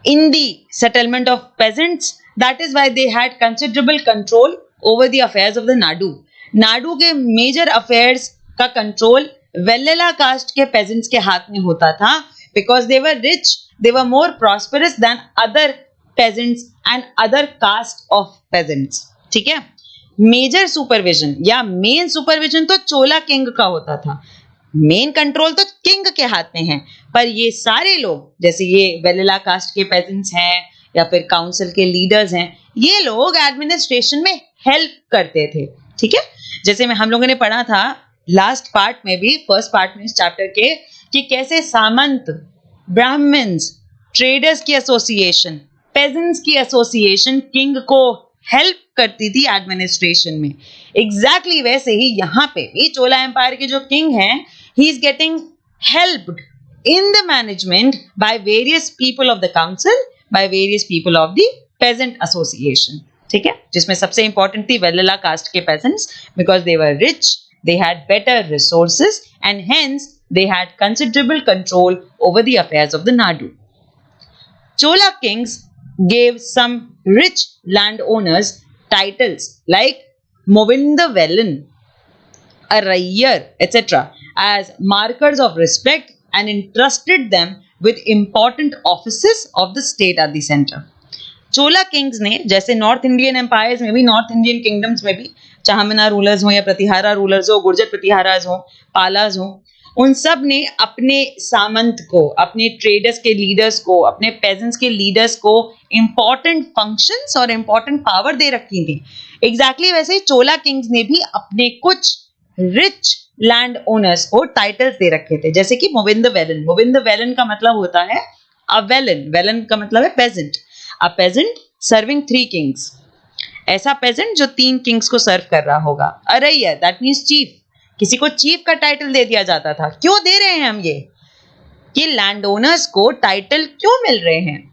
in the settlement of peasants, that is why they had considerable control over the affairs of the nadu. Nadu के major affairs का control Vellala caste के peasants के हाथ में होता था because they were rich, they were more prosperous than other peasants and other caste of peasants. ठीक है. मेजर सुपरविजन या मेन सुपरविजन तो चोला किंग का होता था, मेन कंट्रोल तो किंग के हाथ में है. पर ये सारे लोग, जैसे ये वेल्लला कास्ट के पेजेंट्स हैं या फिर काउंसिल के लीडर्स हैं, ये लोग एडमिनिस्ट्रेशन में हेल्प करते थे. ठीक है. जैसे हम लोगों ने पढ़ा था लास्ट पार्ट में भी, फर्स्ट पार्ट में इस चैप्टर के, कि कैसे सामंत, ब्राह्मण्स, ट्रेडर्स की एसोसिएशन, पेजेंट्स की एसोसिएशन किंग को हेल्प करती थी एडमिनिस्ट्रेशन में. एग्जैक्टली वैसे ही यहाँ पे भी चोला एम्पायर के जो किंग हैं, he is getting helped in the management by various people of the council, by various people of the peasant association. ठीक है. जिसमें सबसे इंपॉर्टेंट थी वेल्लला कास्ट के peasants because they were rich, they had better resources and hence they had considerable control over the affairs of the Nadu. Chola kings gave some rich landowners titles like Movindavellan, Arayar, etc. as markers of respect and entrusted them with important offices of the state at the center. Chola Kings ने, जैसे north Indian empires में भी, north Indian kingdoms में भी, चाहमना rulers हो या Pratihara rulers हो, गुर्जर प्रतिहाराज हो, पालाज हो, उन सब ने अपने सामंत को, अपने ट्रेडर्स के लीडर्स को, अपने पेजेंट्स के लीडर्स को इंपॉर्टेंट फंक्शंस और इंपॉर्टेंट पावर दे रखी थी। एग्जैक्टली वैसे ही चोला किंग्स ने भी अपने कुछ रिच लैंड ओनर्स को टाइटल्स दे रखे थे, जैसे कि मोविंद वेलन। मोविंद वेलन का मतलब होता है अ वेलन, वेलन का मतलब है पेजेंट, अ पेजेंट सर्विंग 3 किंग्स। ऐसा पेजेंट जो 3 किंग्स को सर्व कर रहा होगा। अरैया दैट मींस चीफ, किसी को चीफ का टाइटल दे दिया जाता था। क्यों दे रहे हैं हम ये लैंड ओनर्स को टाइटल क्यों मिल रहे हैं?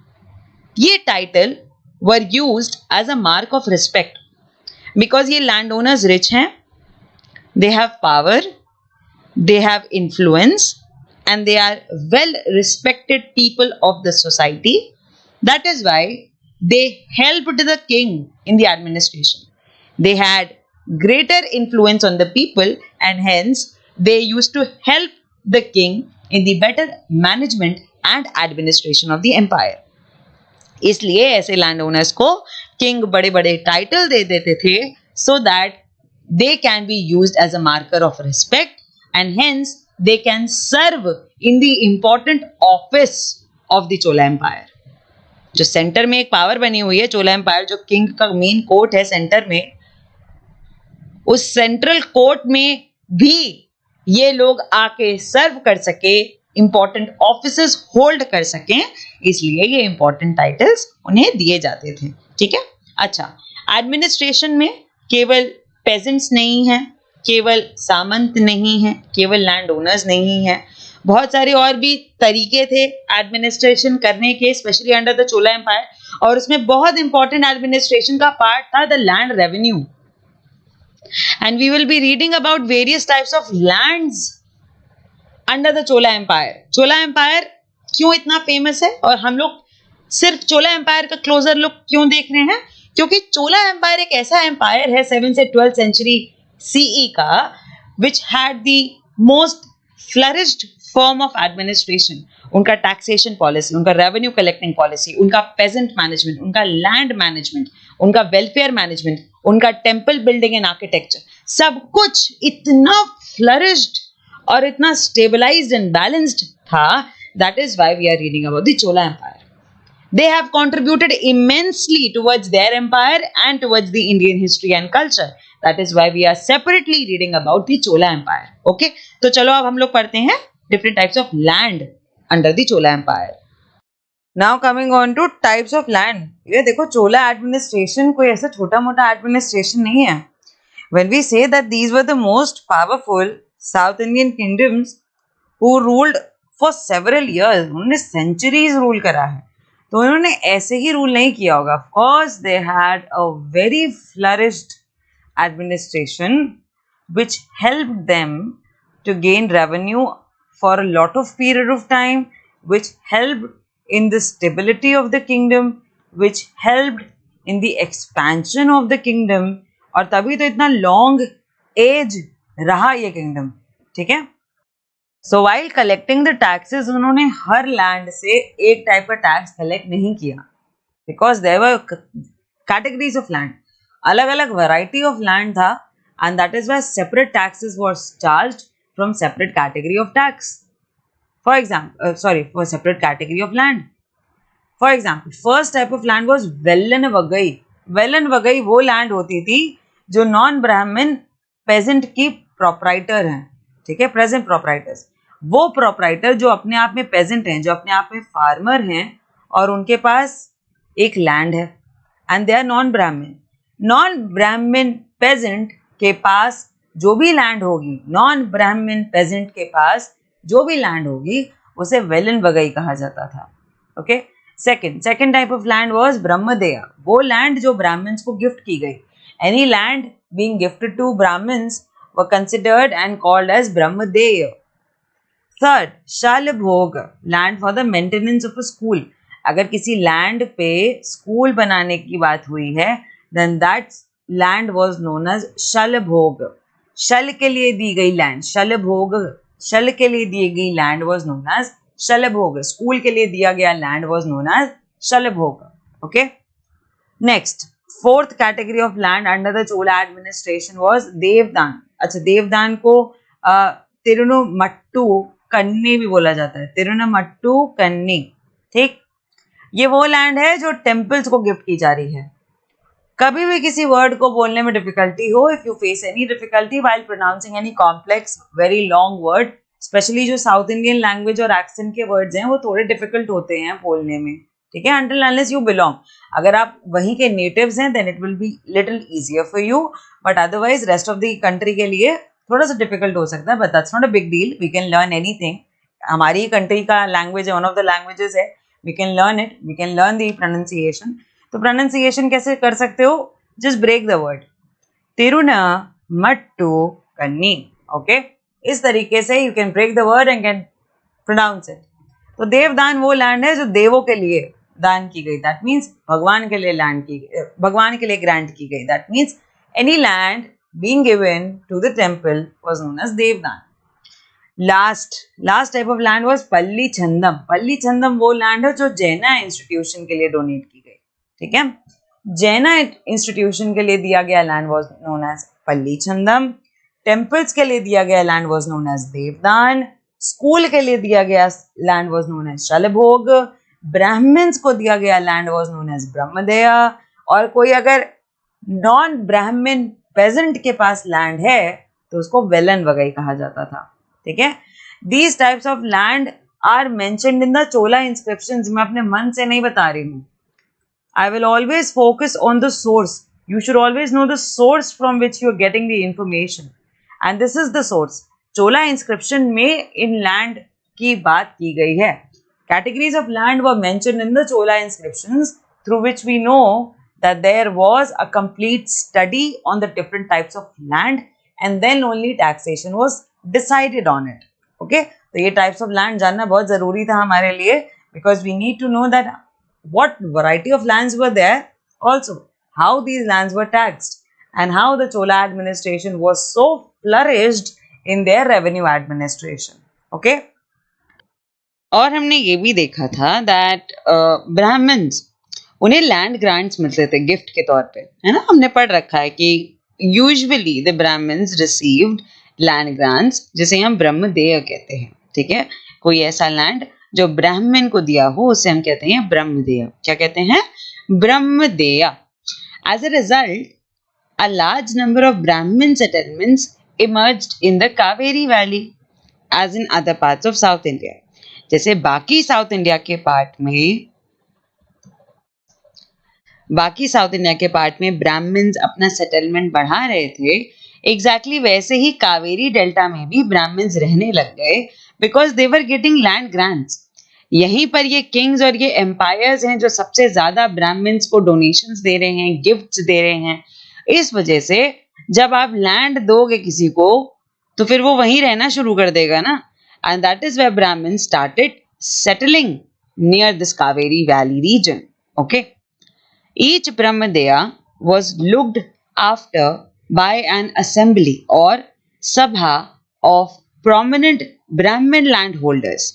ये title were used as a mark of respect, because ये लैंड ओनर्स रिच हैं, they have power, they have influence, and they are well respected people of the society. That is why they helped the king in the administration. They had greater influence on the people, and hence they used to help the king in the better management and administration of the empire. इसलिए ऐसे land owners को king बड़े बड़े title दे देते थे, so that they can be used as a marker of respect, and hence they can serve in the important office of the Chola Empire. जो centre में एक पावर बनी हुई है चोला एम्पायर, जो किंग का मेन कोर्ट है सेंटर में, उस सेंट्रल कोर्ट में भी ये लोग आके सर्व कर सके, इंपॉर्टेंट ऑफिसेस होल्ड कर सकें, इसलिए ये इंपॉर्टेंट टाइटल्स उन्हें दिए जाते थे। ठीक है, अच्छा, एडमिनिस्ट्रेशन में केवल पेजेंट्स नहीं हैं, केवल सामंत नहीं है, केवल लैंड ओनर्स नहीं है, बहुत सारे और भी तरीके थे एडमिनिस्ट्रेशन करने के, specially under the Chola empire. और उसमें बहुत इंपॉर्टेंट एडमिनिस्ट्रेशन का पार्ट था the land revenue, and we will be reading about various types of lands under the Chola empire. Chola empire क्यों इतना फेमस है और हम लोग सिर्फ चोला एम्पायर का क्लोजर लुक क्यों देख रहे हैं? क्योंकि चोला एम्पायर एक ऐसा एम्पायर है 7th से 12th सेंचुरी CE का, which had the most flourished form of administration. उनका टैक्सेशन पॉलिसी, उनका रेवेन्यू कलेक्टिंग पॉलिसी, उनका पेजेंट मैनेजमेंट, उनका लैंड मैनेजमेंट, उनका वेलफेयर मैनेजमेंट, उनका टेम्पल बिल्डिंग एंड आर्किटेक्चर, सब कुछ इतना फ्लरिश्ड और इतना स्टेबलाइज्ड एंड बैलेंस्ड था। That is why we are reading about the Chola empire. They have contributed immensely towards their empire and towards the Indian history and culture. That is why we are separately reading about the Chola Empire. Okay? तो चलो अब हम लोग पढ़ते हैं different types of land under the Chola Empire. Now coming on to types of land. ये देखो चोला administration कोई ऐसा छोटा मोटा administration नहीं है. When we say that these were the most powerful South Indian kingdoms who ruled for several years, उन्होंने centuries rule करा है, तो उन्होंने ऐसे ही रूल नहीं किया होगा. Of course, they had a very flourished administration which helped them to gain revenue for a lot of period of time, which helped in the stability of the kingdom, which helped in the expansion of the kingdom, और तभी तो इतना long age रहा ये kingdom. ठीक है? So while collecting the taxes, उन्होंने हर land से एक टाइप का टैक्स कलेक्ट नहीं किया, because there were categories of land, अलग अलग variety of land था, and that is why separate taxes was charged from separate category of tax. For example, for separate category of land. For example, first type of land was Velan वगई. Velan वगई वो land होती थी जो non ब्राह्मण pageant की proprietor हैं. ठीक है, present proprietors, वो प्रोप्राइटर जो अपने आप में पेजेंट हैं, जो अपने आप में फार्मर हैं और उनके पास एक लैंड है, एंड दे आर नॉन ब्राह्मण. नॉन ब्राह्मण पेजेंट के पास जो भी लैंड होगी, नॉन ब्राह्मण पेजेंट के पास जो भी लैंड होगी, उसे वेलन वगई कहा जाता था. Okay, second type of land was brahmadeya. वो लैंड जो ब्राह्मण्स को गिफ्ट की गई. Any land being gifted to Brahmans were considered and called as Brahmadeya. Third, Shalabhog, land for the maintenance of a school. अगर किसी लैंड पे स्कूल बनाने की बात हुई है, then that land was known as Shalabhog. शल के लिए दी गई लैंड, शलभोग, शल के लिए दी गई land was known as Shalabhog. School के लिए दिया गया land was known as Shalabhog. Okay? Next, fourth category of land under the Chola administration was Devdan. अच्छा, देवदान को तिरुनुमट्टू कन्नी भी बोला जाता है, तिरुनुमट्टू कन्नी, ठीक। ये वो लैंड है जो टेम्पल्स को गिफ्ट की जा रही है। कभी भी किसी वर्ड को बोलने में डिफिकल्टी हो, if you face any difficulty while pronouncing any complex very long word, specially जो साउथ इंडियन लैंग्वेज और एक्सेंट के वर्ड्स हैं वो थोड़े डिफिकल्ट होते हैं बोलने में, ठीक है, until unless you belong। अगर आप वहीं के नेटिव्स हैं then it will be little easier for you, but otherwise rest of the country के लिए थोड़ा सा डिफिकल्ट हो सकता है, but that's not a big deal, we can learn anything। हमारी कंट्री का लैंग्वेज है, वन ऑफ द लैंग्वेजेस है, we can learn it, we can learn the pronunciation। तो pronunciation कैसे कर सकते हो? just break the word, तिरुनामट्टू कन्नी, ओके, इस तरीके से you can break the word and can pronounce it। तो देवदान वो लैंड है जो देवों के लिए दान की गई, दैट मीन्स भगवान के लिए लैंड की, भगवान के लिए ग्रांट की गई, that means any land being given to the temple was known as devadana. Last type of land was pallichchhandam. पल्ली छंदम वो लैंड है जो जैना इंस्टीट्यूशन के लिए डोनेट की गई, ठीक है, जैना इंस्टीट्यूशन के लिए दिया गया लैंड वाज नोन एज पल्ली छंदम, टेम्पल्स के लिए दिया गया land was known as devadana, school के लिए दिया गया land was known as shalabhoga, Brahmans को दिया गया land was known as brahmadeya, और कोई अगर नॉन ब्राह्मण पेजेंट के पास लैंड है तो उसको वेलन वगैरह कहा जाता था, ठीक है। These types of land are mentioned in the Chola inscriptions. मैं अपने मन से नहीं बता रही हूँ, I will always focus on the source. You should always know the source from which you are getting the information, and this is the source. Chola inscription में इन लैंड की बात की गई है। Categories of land were mentioned in the Chola inscriptions, through which we know that there was a complete study on the different types of land, and then only taxation was decided on it. Okay, तो ये types of land जानना बहुत ज़रूरी था हमारे लिए, because we need to know that what variety of lands were there, also how these lands were taxed, and how the Chola administration was so flourished in their revenue administration. Okay. और हमने ये भी देखा था that Brahmins, उन्हें land grants मिलते थे gift के तौर पे, है ना, हमने पढ़ रखा है कि usually the Brahmins received land grants, जिसे हम ब्रह्मदेय कहते हैं, ठीक है। कोई ऐसा लैंड जो ब्राह्मण को दिया हो उसे हम कहते हैं ब्रह्मदेय। क्या कहते हैं? Brahmadeya. As a result a large number of Brahmin settlements emerged in the Kaveri Valley as in other parts of South India। जैसे बाकी साउथ इंडिया के पार्ट में ब्राह्मण्स अपना सेटलमेंट बढ़ा रहे थे, एग्जैक्टली वैसे ही कावेरी डेल्टा में भी ब्राह्मण्स रहने लग गए, because they were getting land grants. यहीं पर ये किंग्स और ये एम्पायर्स हैं जो सबसे ज्यादा ब्राह्मण्स को डोनेशंस दे रहे हैं, गिफ्ट्स दे रहे हैं। इस वजह से जब आप लैंड दोगे किसी को तो फिर वो वहीं रहना शुरू कर देगा ना, and that is where Brahmins started settling near this Kaveri Valley region. Okay, each Brahmadeya was looked after by an assembly or sabha of prominent Brahmin landholders।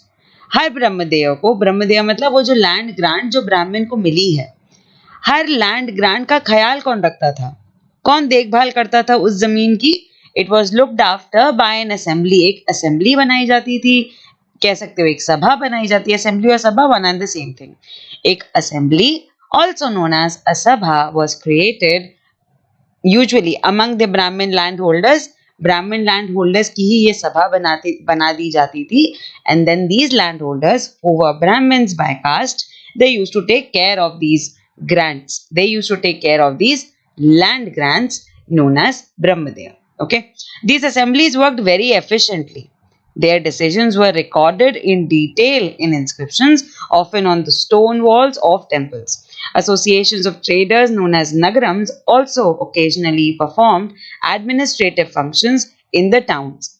हर ब्रह्मदेय को, ब्रह्मदेय मतलब वो जो लैंड ग्रांट जो ब्राह्मण को मिली है, हर लैंड ग्रांट का ख्याल कौन रखता था, कौन देखभाल करता था उस जमीन की? It was looked after bye N assembly. एक असेंबली बनाई जाती थी, कह सकते हो एक सभा बनाई जाती है। असेंबली और sabha one and the same thing. एक assembly also known as a sabha was created usually among the Brahman land holders. Brahman land holders की ही ये सभा बना दी जाती थी, and then these land holders who were Brahmans by caste, they used to take care of these grants, they used to take care of these land grants known as Brahmadeya. Okay, these assemblies worked very efficiently. Their decisions were recorded in detail in inscriptions, often on the stone walls of temples. Associations of traders known as nagarams also occasionally performed administrative functions in the towns.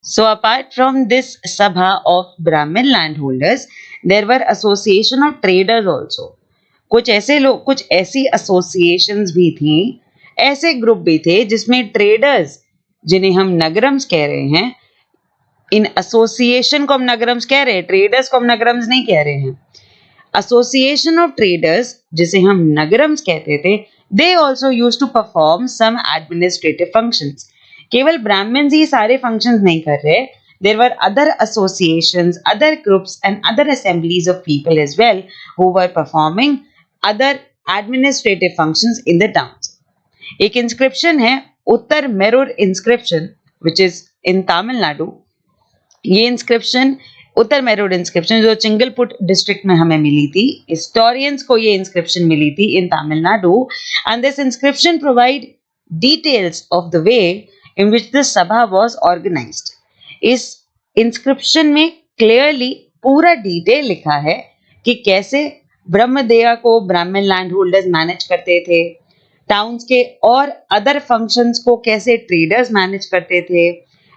So apart from this sabha of Brahmin landholders, there were association of traders also. कुछ ऐसे लोग, कुछ ऐसी associations भी थी, ऐसे group भी थे जिसमें ट्रेडर्स, जिन्हें हम नगरम्स कह रहे हैं, इन एसोसिएशन को हम नगरम्स कह रहे हैं, ट्रेडर्स को हम नगरम्स नहीं कह रहे हैं। एसोसिएशन ऑफ ट्रेडर्स जिसे हम नगरम्स कहते थे, they also used to perform some administrative functions. केवल ब्राह्मण्स ही सारे फंक्शंस नहीं कर रहे, there were other associations, other groups and other assemblies of people as well who were performing other administrative functions in the towns. एक inscription है Uttaramerur inscription which is in Tamil Nadu. ये inscription Uttaramerur inscription जो Chingleput district में हमें मिली थी, historians को ये inscription मिली थी in Tamil Nadu, and this inscription provide details of the way in which the sabha was organised. इस इंस्क्रिप्शन में क्लियरली पूरा डिटेल लिखा है कि कैसे ब्रह्मदेया को ब्राह्मण लैंड होल्डर्स मैनेज करते थे, टाउन्स के और अदर फंक्शंस को कैसे ट्रेडर्स मैनेज करते थे,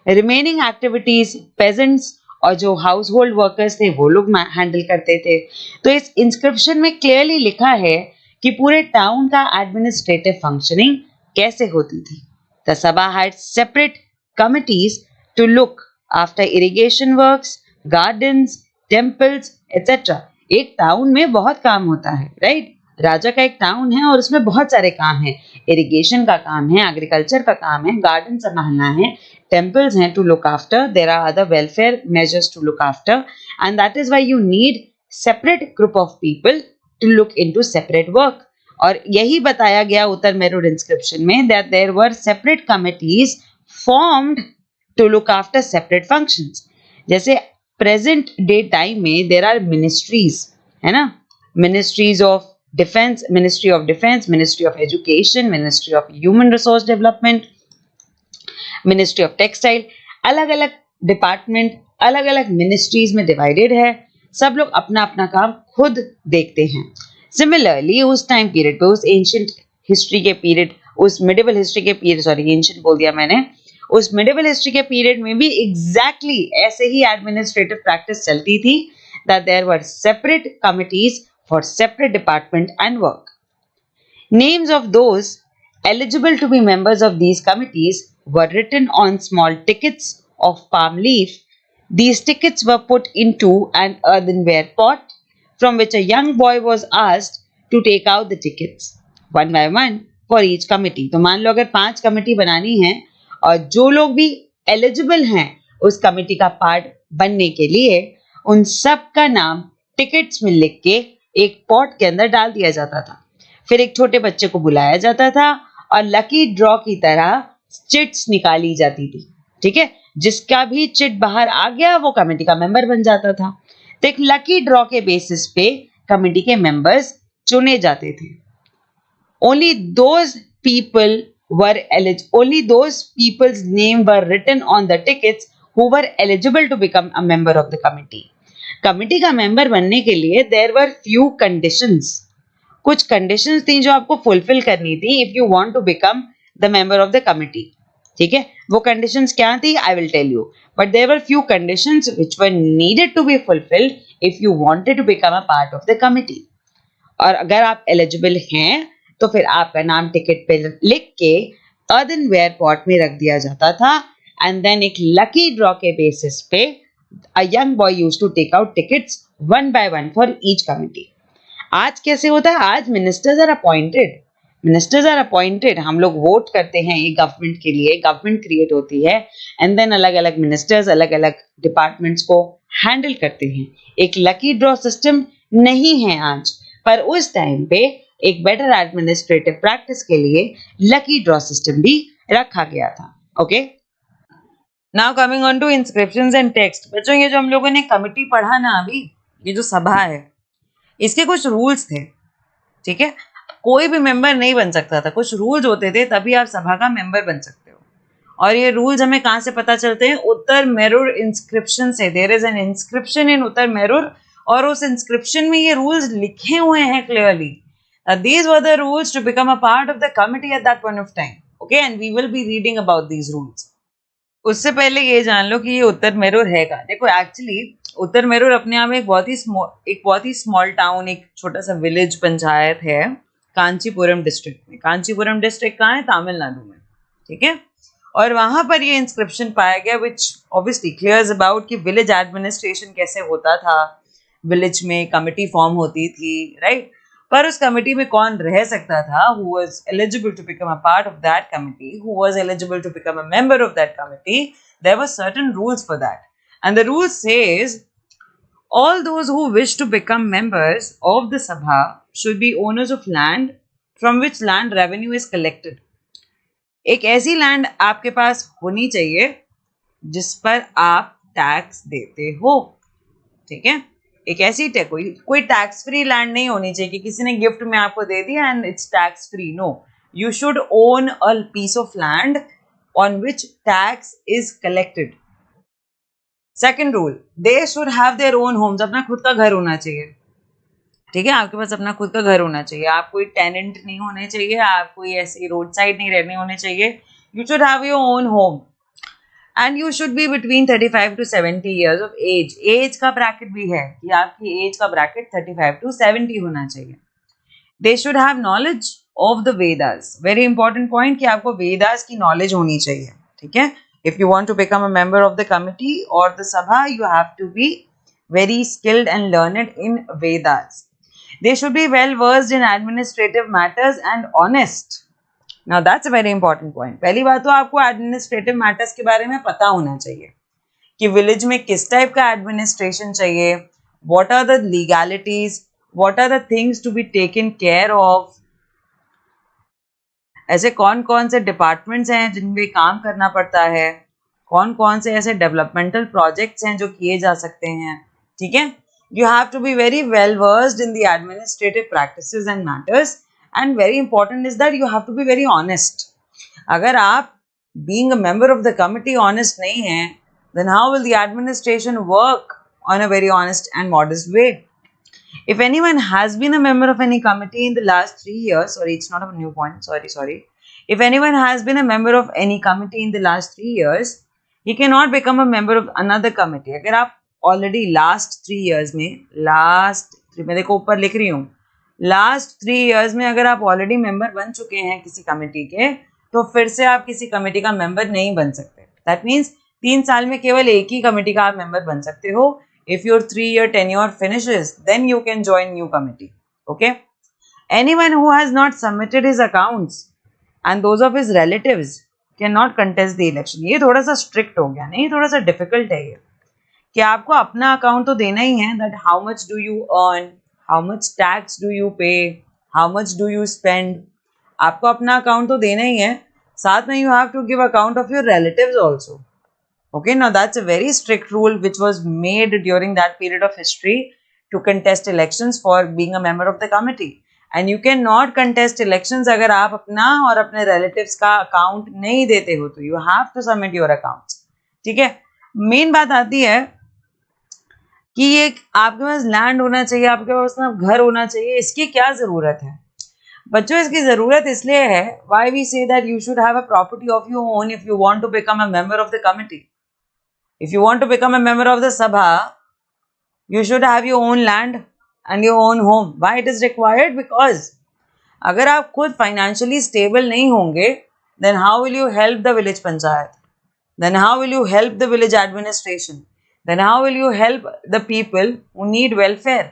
रिमेनिंग एक्टिविटीज पेजेंट्स और जो हाउस होल्ड वर्कर्स थे वो लोग हैंडल करते थे. तो इस इंस्क्रिप्शन में क्लियरली लिखा है कि पूरे टाउन का एडमिनिस्ट्रेटिव फंक्शनिंग कैसे होती थी. The sabha had separate committees to look after irrigation works, gardens, temples etcetera. एक टाउन में बहुत काम होता है, राइट? राजा का एक टाउन है और उसमें बहुत सारे काम हैं. इरिगेशन का काम है, एग्रीकल्चर का काम है, गार्डन संभालना है, temples हैं to look after, there are other welfare measures to look after, and that is why you need separate group of people to look into separate work. और यही बताया गया उत्तर मेरूर इंस्क्रिप्शन में that there were separate committees formed to look after separate functions. जैसे present day time में there are ministries, है ना? Ministries of Defense, Ministry of Defense, Ministry of Education, Ministry of Human Resource Development, ministry of textile. अलग अलग department अलग अलग ministries में divided है. सब लोग अपना अपना काम खुद देखते हैं. सिमिलरली उस टाइम पीरियड पे, उस एंशिएंट हिस्ट्री के पीरियड, उस मिडिवल हिस्ट्री के पीरियड, सॉरी एंशिएंट बोल दिया मैंने, उस मिडिवल हिस्ट्री के पीरियड में भी एग्जैक्टली ऐसे ही एडमिनिस्ट्रेटिव प्रैक्टिस चलती थी, that there were separate committees for separate department and work. Names of those eligible to be members of these committees were written on small tickets of palm leaf. These tickets were put into an earthenware pot from which a young boy was asked to take out the tickets one by one for each committee. तो मान लो अगर 5 committee बनानी है और जो लोग भी eligible हैं उस कमेटी का पार्ट बनने के लिए, उन सब का नाम टिकट्स में लिख के एक पॉट के अंदर डाल दिया जाता था. फिर एक छोटे बच्चे को बुलाया जाता था और लकी ड्रॉ की तरह चिट्स निकाली जाती थी. ठीक है, जिसका भी चिट बाहर आ गया वो कमेटी का मेंबर बन जाता था. तो एक लकी ड्रॉ के बेसिस पे कमेटी के मेंबर्स चुने जाते थे. only those people's name were written on the tickets who were eligible to become a member of the committee. Committee का मेंबर बनने के लिए there were few conditions. कुछ कंडीशंस थी जो आपको फुलफिल करनी थी if you want to become the member of the committee. ठीक है, वो कंडीशंस क्या थी I will tell you, but there were few conditions which were needed to be fulfilled if you wanted to become a part of the committee. और अगर आप eligible हैं तो फिर आपका नाम टिकट पे लिख के earthenware पॉट में रख दिया जाता था, एंड देन एक लकी ड्रॉ के बेसिस पे a young boy used to take out tickets one by one for each committee. आज कैसे होता है? आज मिनिस्टर्स आर अपॉइंटेड. हम लोग वोट करते हैं एक गवर्नमेंट के लिए, गवर्नमेंट क्रिएट होती है एंड देन अलग अलग मिनिस्टर्स अलग अलग डिपार्टमेंट्स को हैंडल करते हैं. एक लकी ड्रॉ सिस्टम नहीं है आज, पर उस टाइम पे एक बेटर एडमिनिस्ट्रेटिव प्रैक्टिस के लिए लकी ड्रॉ सिस्टम भी रखा गया था. Okay, now coming on to inscriptions and text. बच्चों ये जो हम लोगों ने कमिटी पढ़ा ना अभी, ये जो सभा है इसके कुछ रूल्स थे. ठीक है, कोई भी मेंबर नहीं बन सकता था, कुछ रूल्स होते थे तभी आप सभा का मेंबर बन सकते हो. और ये रूल्स हमें कहाँ से पता चलते हैं? उत्तर मेरूर इंस्क्रिप्शन से. There is an inscription in Uttaramerur और उस इंस्क्रिप्शन में ये रूल्स लिखे हुए हैं clearly. These were the rules to become a part of the committee at that point of time. Okay, and we will be reading about these rules. उससे पहले ये जान लो कि ये उत्तर मेरूर है का. देखो एक्चुअली उत्तर मेरूर अपने आप में एक बहुत ही स्मॉल टाउन, एक छोटा सा विलेज पंचायत है कांचीपुरम डिस्ट्रिक्ट में. कांचीपुरम डिस्ट्रिक्ट कहाँ है? तमिलनाडु में. ठीक है, और वहां पर ये इंस्क्रिप्शन पाया गया विच ऑब्वियसली क्लियर्स अबाउट कि विलेज एडमिनिस्ट्रेशन कैसे होता था, विलेज में कमिटी फॉर्म होती थी, राइट. पर उस कमिटी में कौन रह सकता था, who was eligible to become a part of that committee, who was eligible to become a member of that committee, there were certain rules for that. And the rule says all those who wish to become members of the Sabha should be owners of land from which land revenue is collected. एक ऐसी land आपके पास होनी चाहिए जिस पर आप tax देते हो, ठीक है। एक ऐसी कोई टैक्स फ्री लैंड नहीं होनी चाहिए कि किसी ने गिफ्ट में आपको दे दिया and it's tax free. No, you should own a piece of land on which tax is collected. Second rule, they should have their own homes, अपना खुद का घर होना चाहिए, ठीक है। आपके पास अपना खुद का घर होना चाहिए, आप कोई टेनेंट नहीं होने चाहिए, आप कोई ऐसे रोड साइड नहीं रहने होने चाहिए। You should have your own home and you should be between 35 to 70 years of age. Age का ब्रैकेट भी है कि आपकी एज का ब्रैकेट 35 to 70 होना चाहिए। They should have knowledge of the Vedas, very important point कि आपको वेदास की नॉलेज होनी चाहिए, ठीक है। If you want to become a member of the committee और the sabha, you have to be very skilled and learned in Vedas. They should be well versed in administrative matters and honest. Now that's a very important point. पहली बात तो आपको administrative matters के बारे में पता होना चाहिए कि विलेज में किस टाइप का एडमिनिस्ट्रेशन चाहिए, what are the legalities, what are the things to be taken care of, ऐसे कौन कौन से डिपार्टमेंट्स हैं जिनमें काम करना पड़ता है, कौन कौन से ऐसे डेवलपमेंटल प्रोजेक्ट्स हैं जो किए जा सकते हैं, ठीक है। You have to be very well versed in the administrative practices and matters, and very important is that you have to be very honest. अगर आप being a member of the committee honest नहीं हैं, then how will the administration work on a very honest and modest way? If anyone has been a member of any committee in the last 3 years, sorry, it's not a new point, sorry. If anyone has been a member of any committee in the last 3 years, he cannot become a member of another committee. अगर आप already last 3 years में, मैं देखो ऊपर लिख रही हूँ, last 3 years में अगर आप ऑलरेडी मेंबर बन चुके हैं किसी कमेटी के, तो फिर से आप किसी कमेटी का मेंबर नहीं बन सकते। दैट मीन्स 3 साल में केवल एक ही कमेटी का आप मेंबर बन सकते हो। If your 3-year tenure finishes, then you can join new committee. Okay? Anyone who has not submitted his accounts and those of his relatives cannot contest the election. ये थोड़ा सा स्ट्रिक्ट हो गया, नहीं थोड़ा सा डिफिकल्ट है ये, कि आपको अपना अकाउंट तो देना ही है, that how much do you earn, how much tax do you pay, how much do you spend, आपको अपना अकाउंट तो देना ही है, साथ में you have to give account of your relatives also. Okay, now that's a very strict rule which was made during that period of history to contest elections for being a member of the committee. And you cannot contest elections अगर आप अपना और अपने relatives का account नहीं देते हो, तो you have to submit your accounts, ठीक है। मेन बात आती है कि ये आपके पास लैंड होना चाहिए, आपके पास ना घर होना चाहिए, इसकी क्या जरूरत है बच्चों? इसकी जरूरत इसलिए है, why we say that you should have a property of your own if you want to become a member of the committee. If you want to become a member of the Sabha, you should have your own land and your own home. Why it is required? Because अगर आप खुद financially stable नहीं होंगे, then how will you help the village panchayat? Then how will you help the village administration? Then how will you help the people who need welfare?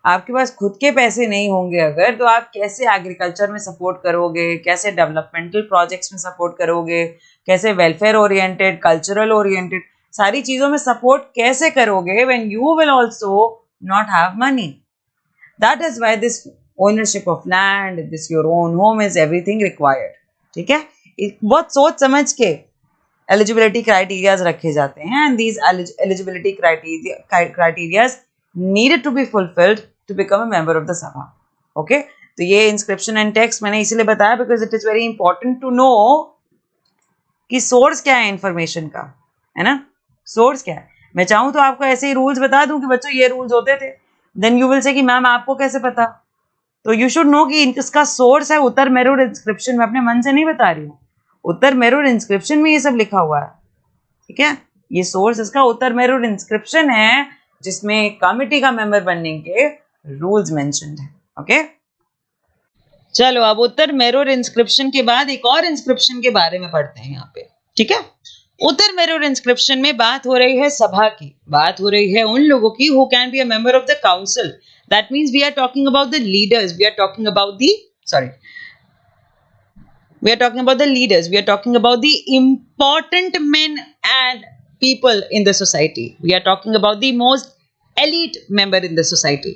आपके पास खुद के पैसे नहीं होंगे अगर, तो आप कैसे एग्रीकल्चर में सपोर्ट करोगे, कैसे डेवलपमेंटल प्रोजेक्ट्स में सपोर्ट करोगे, कैसे वेलफेयर ओरिएंटेड, कल्चरल ओरिएंटेड सारी चीजों में सपोर्ट कैसे करोगे when you will also not have money? That is why this ownership of land, this your own home is everything required. ठीक है, बहुत सोच समझ के eligibility criteria रखे जाते हैं, and these eligibility criteria needed to be fulfilled to become a member of the Sabha. Okay, तो ये inscription and text मैंने इसलिए बताया because it is very important to know कि सोर्स क्या है इंफॉर्मेशन का, है ना। सोर्स क्या है? मैं चाहूँ तो आपको ऐसे ही रूल्स बता दूं कि बच्चों ये रूल्स होते थे, देन यू विल से कि मैम आपको कैसे पता? तो यू शुड नो कि इसका सोर्स है उत्तर मेरूर इंस्क्रिप्शन में, अपने मन से नहीं बता रही हूँ, उत्तर मेरूर इंस्क्रिप्शन में ये सब लिखा हुआ है, ठीक है। ये सोर्स इसका उत्तर मेरूर इंस्क्रिप्शन है जिसमें कमिटी का मेंबर बनने के रूल्स मेंशन्ड है। ओके, चलो अब उत्तर मेरूर इंस्क्रिप्शन के बाद एक और इंस्क्रिप्शन के बारे में पढ़ते हैं यहाँ पे, ठीक है। उत्तर मेरूर इंस्क्रिप्शन में बात हो रही है सभा की, बात हो रही है उन लोगों की who can be a member of the council. That means we are talking about the leaders, we are talking about the we are talking about the leaders, we are talking about the important men and people in the society, we are talking about the most elite member in the society,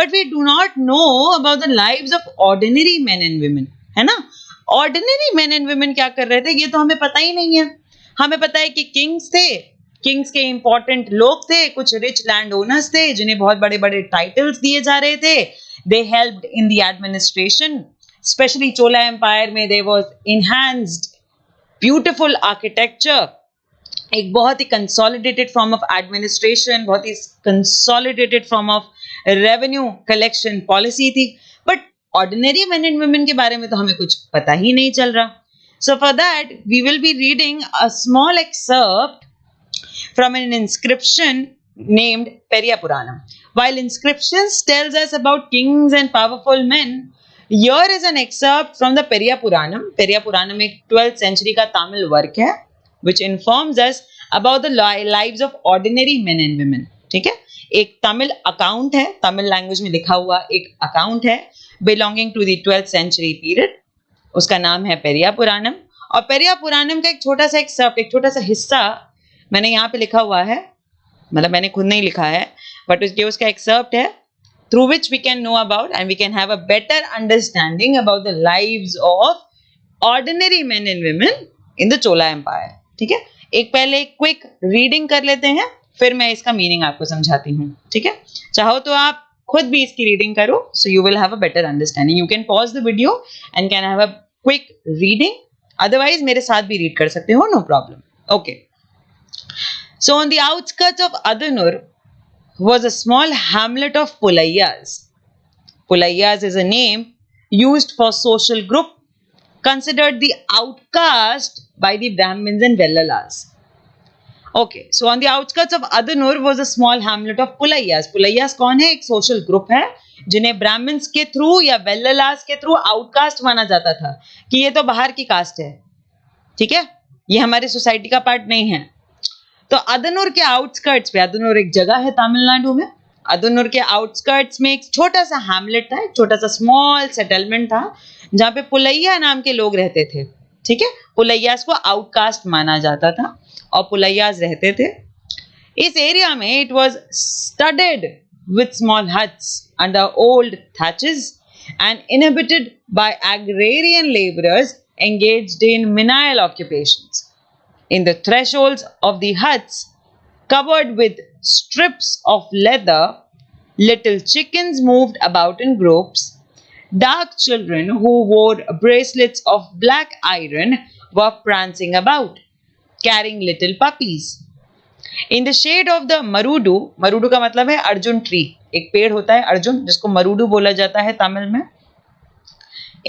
but we do not know about the lives of ordinary men and women, है ना. ordinary men and women क्या कर रहे थे ये तो हमें पता ही नहीं है. हमें पता है कि किंग्स थे, किंग्स के इंपॉर्टेंट लोग थे, कुछ रिच लैंड ओनर्स थे जिन्हें बहुत बड़े बड़े टाइटल्स दिए जा रहे थे. They helped in the administration, specially Chola empire में there was enhanced beautiful architecture, एक बहुत ही कंसोलिडेटेड फॉर्म ऑफ एडमिनिस्ट्रेशन, बहुत ही consolidated form of revenue collection policy थी. But ordinary men and women के बारे में तो हमें कुछ पता ही नहीं चल रहा. So for that we will be reading a small excerpt from an inscription named Periya Puranam. While inscriptions tells us about kings and powerful men, here is an excerpt from the Periya Puranam. Periya Puranam एक 12th century का Tamil work है which informs us about the lives of ordinary men and women. ठीक है, एक Tamil account है, Tamil language में लिखा हुआ एक अकाउंट है belonging to the 12th century period. उसका नाम है पेरिया पुराणम. और पेरिया पुराणम का एक छोटा सा एक्सर्प्ट, एक छोटा सा हिस्सा मैंने यहाँ पे लिखा हुआ है, मतलब मैंने खुद नहीं लिखा है, बट उसका एक्सर्प्ट है through which we can know about and we can have a better understanding about the lives of ordinary men and women in the Chola empire. ठीक है, एक पहले क्विक रीडिंग कर लेते हैं, फिर मैं इसका मीनिंग आपको समझाती हूँ. ठीक है, चाहो तो आप खुद भी इसकी रीडिंग करो, so you will have a better understanding. You can pause the video and can have a quick reading, otherwise मेरे साथ भी रीड कर सकते हो, no problem. Okay. So on the outskirts of Adanur was a small hamlet of Pulaiyas. Pulaiyas is a name used for social group considered the outcast by the Brahmins and Vellalas. Okay, so on the outskirts of Adanur was a small hamlet of Pulaiyas. Pulaiyas कौन है? एक social group है जिन्हें Brahmins के through या Vellalas के through outcast माना जाता था कि ये तो बाहर की कास्ट है. ठीक है, ये हमारी सोसाइटी का पार्ट नहीं है. तो अदनूर के आउटस्कर्ट्स पे, अदनूर एक जगह है तमिलनाडु में, अदनूर के आउटस्कर्ट्स में एक छोटा सा हैमलेट था, एक छोटा सा स्मॉल सेटलमेंट था जहाँ पे पुलैया नाम के लोग रहते थे. ठीक है, पुलैयास को आउटकास्ट माना जाता था और पुलैयास रहते थे इस एरिया में. It was studded with small huts under old thatches and inhabited by agrarian labourers engaged in menial occupations. In the thresholds of the huts, covered with strips of leather, little chickens moved about in groups. Dark children who wore bracelets of black iron were prancing about, carrying little puppies. In the shade of the marudu, marudu का मतलब है Arjun tree, एक पेड़ होता है अर्जुन जिसको मरुडू बोला जाता है तमिल में.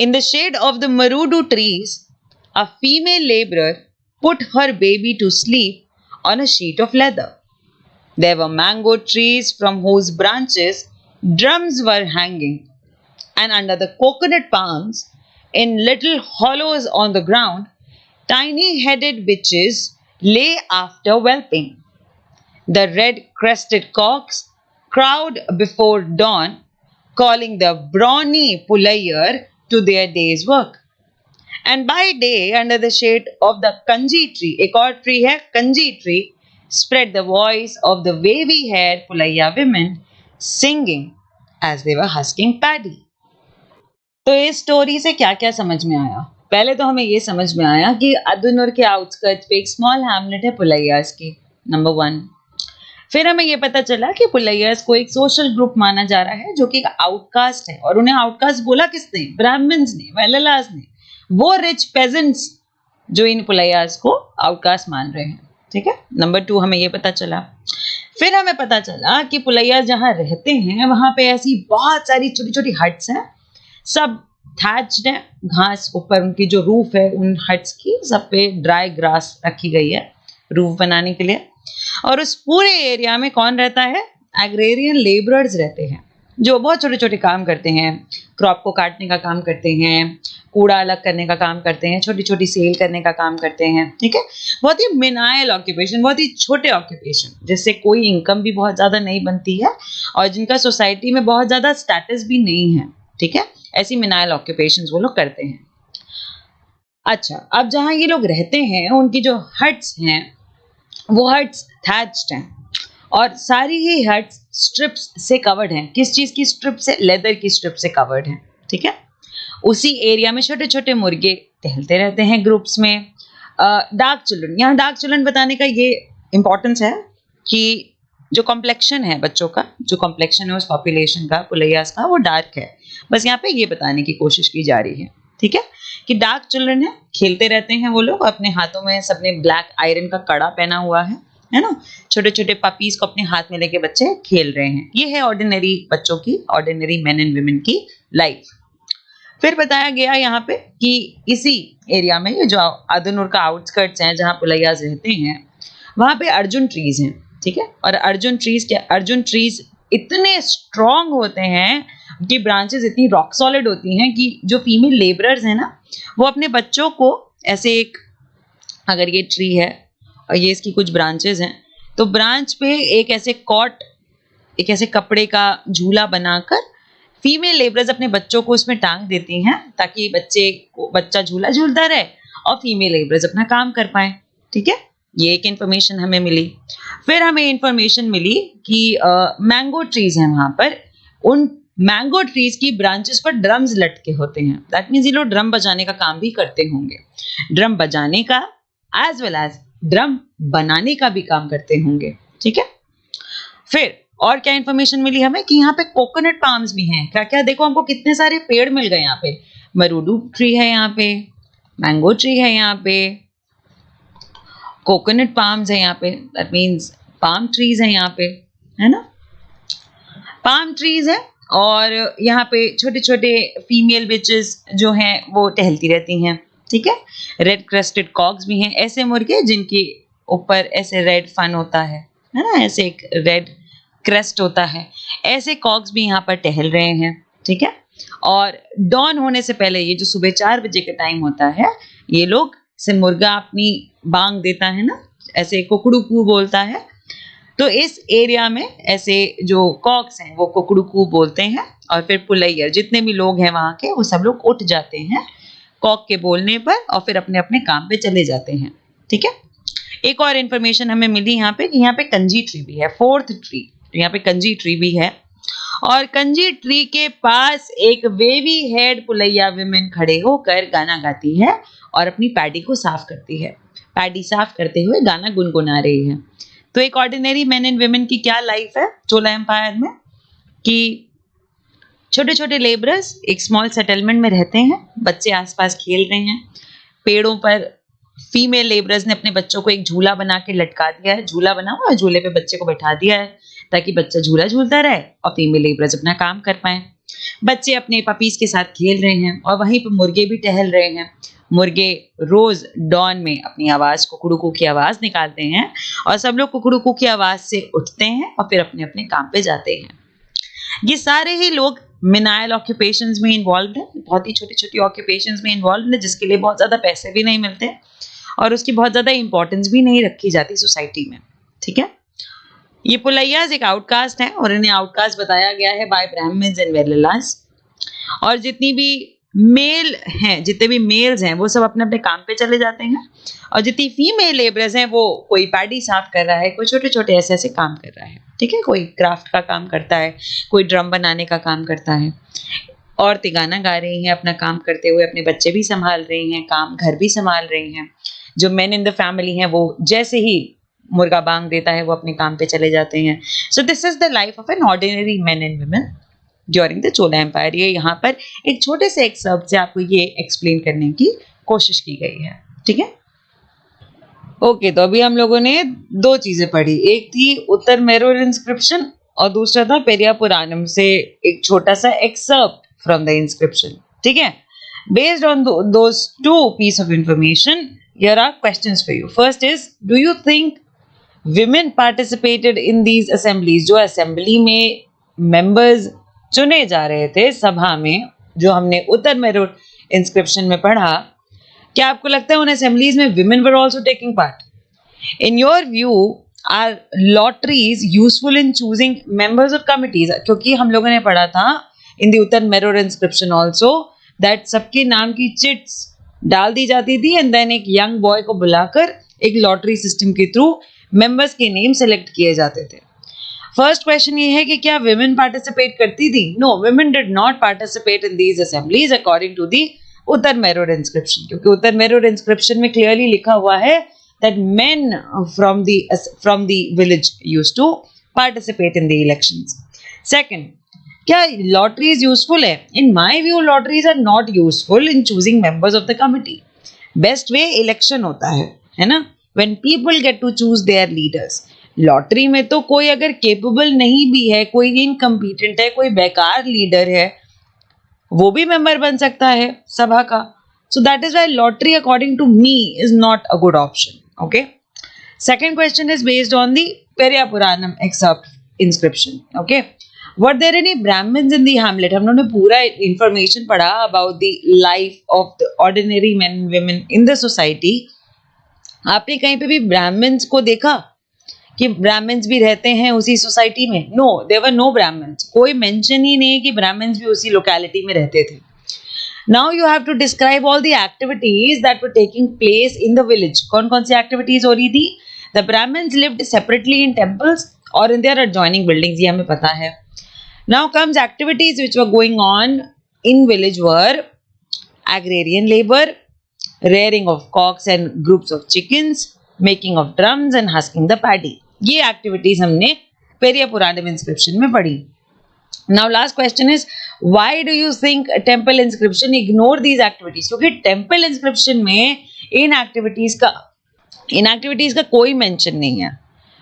In the shade of the marudu trees, a female laborer put her baby to sleep on a sheet of leather. There were mango trees from whose branches drums were hanging, and under the coconut palms, in little hollows on the ground, tiny-headed bitches lay after whelping. The red-crested cocks crowed before dawn, calling the brawny Pulayar to their day's work. And by day, under the shade of the kanji tree, एक और tree है kanji tree, spread the voice of the wavy-haired Pulaiya women singing as they were husking paddy. तो इस story से क्या क्या समझ में आया? पहले तो हमें ये समझ में आया कि अदनूर के आउटस्कर्ट्स पे एक स्मॉल हैमलेट है पुलैयास की, नंबर 1. फिर हमें ये पता चला कि पुलैयास को एक सोशल ग्रुप माना जा रहा है जो कि एक आउटकास्ट है, और उन्हें आउटकास्ट बोला किसने? ब्राह्मण्स ने, वेल्लालास ने, वो रिच पेजेंट्स जो इन पुलैयास को आउटकास्ट मान रहे हैं. ठीक है, नंबर 2 हमें ये पता चला. फिर हमें पता चला कि पुलैयास जहाँ रहते हैं वहां पे ऐसी बहुत सारी छोटी छोटी हट्स हैं, सब थैच्ड है, घास ऊपर उनकी जो रूफ है उन हट्स की सब पे ड्राई ग्रास रखी गई है रूफ बनाने के लिए. और उस पूरे एरिया में कौन रहता है? एग्रेरियन लेबरर्स रहते हैं. जो बहुत छोटे छोटे काम करते हैं, क्रॉप को काटने का काम करते हैं, कूड़ा अलग करने का काम करते हैं, छोटी छोटी सेल करने का काम करते हैं, ठीक है। बहुत ही मिनाइल ऑक्यूपेशन, बहुत ही छोटे ऑक्यूपेशन, जिससे कोई इनकम भी बहुत ज्यादा नहीं बनती है और जिनका सोसाइटी में बहुत ज्यादा स्टेटस भी नहीं है, ठीक है। ऐसी मिनाइल ऑक्यूपेशन वो लोग करते हैं। अच्छा, अब जहाँ ये लोग रहते हैं उनकी जो हट्स हैं वो हट्स थैच्ड हैं और सारी ही हट्स स्ट्रिप्स से कवर्ड हैं। किस चीज की स्ट्रिप से? लेदर की स्ट्रिप से कवर्ड हैं, ठीक है। उसी एरिया में छोटे छोटे मुर्गे टहलते रहते हैं ग्रुप्स में। डार्क चिल्ड्रन, यहाँ डार्क चिल्ड्रन बताने का ये इंपॉर्टेंस है कि जो कॉम्प्लेक्शन है बच्चों का, जो कॉम्प्लेक्शन है उस पॉपुलेशन का, पुलैयास का, वो डार्क है। बस यहाँ पे ये बताने की कोशिश की जा रही है, ठीक है, कि डार्क चिल्ड्रन है, खेलते रहते हैं वो लोग। अपने हाथों में सबने ब्लैक आयरन का कड़ा पहना हुआ है ना। छोटे छोटे पपीज को अपने हाथ में लेके बच्चे खेल रहे हैं। ये है ऑर्डिनरी बच्चों की, ऑर्डिनरी मेन एंड वुमेन की लाइफ। फिर बताया गया यहाँ पे कि इसी एरिया में, ये जो आदनूर का आउटस्कर्ट्स हैं जहाँ पुलैयास रहते हैं, वहां पे अर्जुन ट्रीज हैं, ठीक है। और अर्जुन ट्रीज इतने स्ट्रॉन्ग होते हैं कि ब्रांचेस इतनी रॉक सॉलिड होती हैं कि जो फीमेल लेबरर्स हैं ना, वो अपने बच्चों को ऐसे एक, अगर ये ट्री है और ये इसकी कुछ ब्रांचेस हैं, तो ब्रांच पे एक ऐसे कपड़े का झूला बनाकर फीमेल लेबरर्स अपने बच्चों को उसमें टांग देती हैं ताकि बच्चा झूला झूलता रहे और फीमेल लेबरर्स अपना काम कर पाए, ठीक है। ये एक इन्फॉर्मेशन हमें मिली। फिर हमें इन्फॉर्मेशन मिली कि मैंगो ट्रीज हैं वहां पर। उन मैंगो ट्रीज की ब्रांचेस पर ड्रम्स लटके होते हैं। दैट मीन्स ये लोग ड्रम बजाने का काम भी करते होंगे। ड्रम बजाने का एज वेल एज ड्रम बनाने का भी काम करते होंगे, ठीक है। फिर और क्या इन्फॉर्मेशन मिली हमें कि यहाँ पे कोकोनट पाम्स भी हैं। क्या क्या, देखो हमको कितने सारे पेड़ मिल गए यहाँ पे। मरूडू ट्री है यहाँ पे, मैंगो ट्री है यहाँ पे, कोकोनट पाम्स है यहाँ पे, दैट मीन्स पाम ट्रीज है यहाँ पे, है ना, पाम ट्रीज है। और यहाँ पे छोटे छोटे फीमेल बिचेस जो हैं वो टहलती रहती हैं, ठीक है। रेड क्रेस्टेड कॉक्स भी हैं, ऐसे मुर्गे जिनके ऊपर ऐसे रेड फन होता है ना, ऐसे एक रेड क्रेस्ट होता है। ऐसे कॉक्स भी यहाँ पर टहल रहे हैं, ठीक है। और डॉन होने से पहले, ये जो सुबह 4 बजे का टाइम होता है, ये लोग से मुर्गा अपनी बांग देता है ना, ऐसे कुकड़ू कू बोलता है। तो इस एरिया में ऐसे जो कॉक्स हैं वो कुकड़ू कू बोलते हैं और फिर पुलैयर जितने भी लोग हैं वहां के, वो सब लोग उठ जाते हैं कॉक के बोलने पर और फिर अपने अपने काम पे चले जाते हैं, ठीक है। एक और इन्फॉर्मेशन हमें मिली यहाँ पे कि यहाँ पे कंजी ट्री भी है, 4th ट्री, यहाँ पे कंजी ट्री भी है। और कंजी ट्री के पास एक वेवी हेड पुलैया विमेन खड़े होकर गाना गाती है और अपनी पैडी को साफ करती है। पैडी साफ करते हुए गाना गुनगुना रही है। तो एक ऑर्डिनरी मेन एंड वुमेन की क्या लाइफ है चोला एम्पायर में, कि छोटे छोटे लेबरर्स एक स्मॉल सेटलमेंट में रहते हैं, बच्चे आसपास खेल रहे हैं, पेड़ों पर फीमेल लेबरर्स ने अपने बच्चों को एक झूला बना के लटका दिया है, झूला बना हुआ है, झूले पे बच्चे को बैठा दिया है ताकि बच्चा झूला झूलता रहे और फीमेल लेबरर्स अपना काम कर पाए। बच्चे अपने पपीज के साथ खेल रहे हैं और वहीं पर मुर्गे भी टहल रहे हैं। मुर्गे रोज डॉन में अपनी आवाज, कुकड़ू की आवाज निकालते हैं और सब लोग कुकड़ू की आवाज से उठते हैं और फिर अपने अपने काम पे जाते हैं। ये सारे ही लोग मिनाइल ऑक्यूपेशंस में इन्वॉल्व है, बहुत ही छोटी छोटी ऑक्यूपेशंस में इन्वॉल्व है, जिसके लिए बहुत ज्यादा पैसे भी नहीं मिलते और उसकी बहुत ज्यादा इंपॉर्टेंस भी नहीं रखी जाती सोसाइटी में, ठीक है। ये पुलैयास एक आउटकास्ट है और इन्हें आउटकास्ट बताया गया है बाय ब्राह्मण्स एंड वेल्लास। और जितनी भी मेल हैं, जितने भी मेल्स हैं, वो सब अपने अपने काम पे चले जाते हैं और जितनी फीमेल लेबरर्स हैं वो कोई पैडी साफ कर रहा है, कोई छोटे छोटे ऐसे ऐसे काम कर रहा है, ठीक है। कोई क्राफ्ट का काम करता है, कोई ड्रम बनाने का काम करता है। औरतें गाना गा रही हैं अपना काम करते हुए, अपने बच्चे भी संभाल रही हैं, काम घर भी संभाल रही हैं। जो मेन इन द फैमिली हैं वो जैसे ही मुर्गा बांग देता है वो अपने काम पे चले जाते हैं। So this is the life of an ordinary men and women during the Chola empire. ये यहाँ पर एक छोटे से एक्सर्प्ट से आपको ये एक्सप्लेन करने की कोशिश की गई है, ठीक है। ओके, तो अभी हम लोगों ने 2 चीजें पढ़ी, एक थी उत्तर मेरूर इंस्क्रिप्शन और दूसरा था पेरिया पुराणम से एक छोटा सा एक्सर्प्ट फ्रॉम द इंस्क्रिप्शन, ठीक है। Based on those 2 pieces of information, here are questions for you. First is, do you think women participated in these assemblies? जो assembly में members चुने जा रहे थे सभा में, जो हमने उत्तर मेरुर इंस्क्रिप्शन में पढ़ा, क्या आपको लगता है उन असेंबलीज में women were also taking part? In your view are lotteries useful in choosing members of committees? क्योंकि हम लोगों ने पढ़ा था in the Uttaramerur inscription also that सबके नाम की चिट्स डाल दी जाती थी एंड देन एक यंग बॉय को बुलाकर एक लॉटरी सिस्टम के थ्रू मेंबर्स के नेम सेलेक्ट किए जाते थे। फर्स्ट क्वेश्चन ये है कि क्या विमेन पार्टिसिपेट करती थी? No, women did not participate in these assemblies according to the Uttaramerur inscription, क्योंकि उत्तर मेरुर इंस्क्रिप्शन में क्लियरली लिखा हुआ है that men from the village used to participate in the elections. Second, क्या lotteries useful है? In my view, lotteries are not useful in choosing members of the committee. Best way election होता है ना? When people get to choose their leaders. Lottery में तो कोई अगर capable नहीं भी है, कोई इनकम्पिटेंट है, कोई बेकार लीडर है, वो भी मेंबर बन सकता है सभा का. So that is why lottery according to me is not a good option. Okay. Second question is based on the Periya Puranam excerpt inscription. Okay. Were there any Brahmins in the hamlet? हम लोगों ने पूरा information पढ़ा about the life of the ordinary men and women in the society. आपने कहीं पे भी Brahmins को देखा कि Brahmins भी रहते हैं उसी सोसाइटी में? No, there were no Brahmins. कोई mention ही नहीं कि Brahmins भी उसी locality में रहते थे. Now you have to describe all the activities that were taking place in the village. कौन-कौन सी activities हो रही थी? The Brahmins lived separately in temples or in their adjoining buildings. ये हमें पता है. Now comes activities which were going on in village were agrarian labor, rearing of cocks and groups of chickens, making of drums and husking the paddy. ये activities हमने Periya Puranam inscription में पढ़ी. Now last question is why do you think temple inscription ignore these activities? क्योंकि temple inscription में इन activities का कोई mention नहीं है.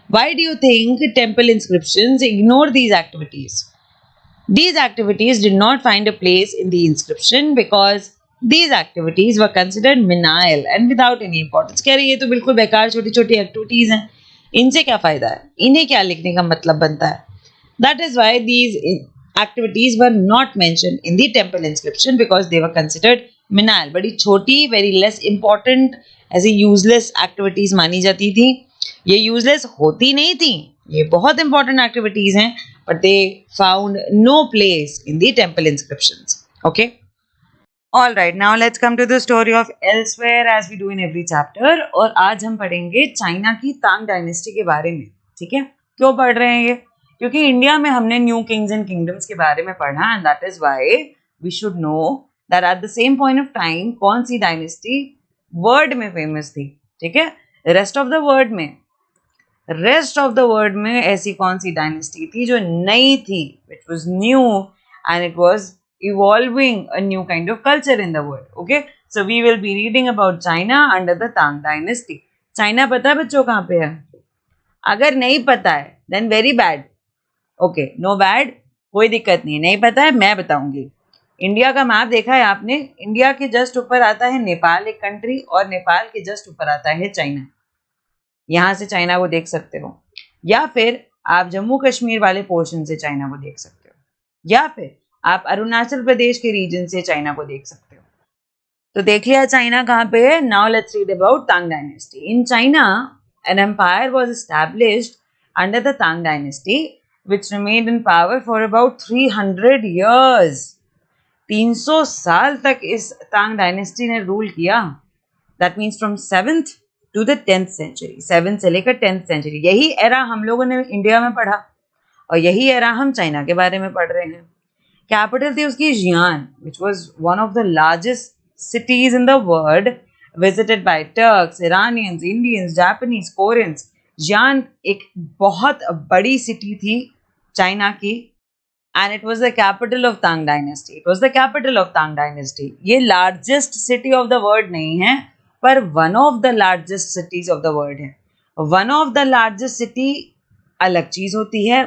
Why do you think temple inscriptions ignore these activities? These activities did not find a place in the inscription because these activities were considered menial and without any importance. कह रही ये तो बिल्कुल बेकार छोटी-छोटी activities हैं. इनसे क्या फायदा है? इन्हें क्या लिखने का मतलब बनता है? That is why these activities were not mentioned in the temple inscription because they were considered menial. बड़ी छोटी, very less important, ऐसी useless activities मानी जाती थी. ये useless होती नहीं थी, ये बहुत important activities हैं, but they found no place in the temple inscriptions. Okay. All right, now let's come to the story of elsewhere as we do in every chapter. और आज हम पढ़ेंगे चाइना की तांग डायनेस्टी के बारे में. ठीक है? क्यों पढ़ रहे हैं ये? क्योंकि इंडिया में हमने न्यू किंग्स एंड किंगडम्स के बारे में पढ़ा and that is why we should know that at the same point of time कौन सी डायनेस्टी वर्ल्ड में फेमस थी. ठीक है? रेस्ट ऑफ द वर्ल्ड में ऐसी कौन सी डायनेस्टी थी जो नई थी, which was new and it was evolving a new kind of culture in the world. Okay, so we will be reading about China under the Tang dynasty. China पता है बच्चों कहाँ पे है? अगर नहीं पता है then very bad. Okay, no bad, कोई दिक्कत नहीं. नहीं पता है मैं बताऊंगी. इंडिया का मैप देखा है आपने? इंडिया के जस्ट ऊपर आता है नेपाल एक कंट्री और नेपाल के जस्ट ऊपर आता है चाइना. यहाँ से चाइना को देख सकते हो, या फिर आप जम्मू कश्मीर वाले पोर्शन से चाइना को देख सकते हो, या फिर आप अरुणाचल प्रदेश के रीजन से चाइना को देख सकते हो. तो देख लिया चाइना कहाँ पे है. Now let's read about Tang dynasty. In China an empire was established under the Tang dynasty which remained in power for about 300 years. 300 साल तक इस तांग डायनेस्टी ने रूल किया. That means from 7th to the 10th century. 7th से लेकर 10th century. यही era हम लोगों ने इंडिया में पढ़ा और यही एरा हम चाइना के बारे में पढ़ रहे हैं. कैपिटल थी उसकी जियान, which was one of the largest cities in the world, visited by Turks, Iranians, Indians, Japanese, Koreans. जियान एक बहुत बड़ी सिटी थी चाइना की and it was the capital of Tang dynasty. It was the capital of Tang dynasty. ये largest city of the world नहीं है, पर one of the largest cities of the world है. One of the largest city अलग चीज होती है,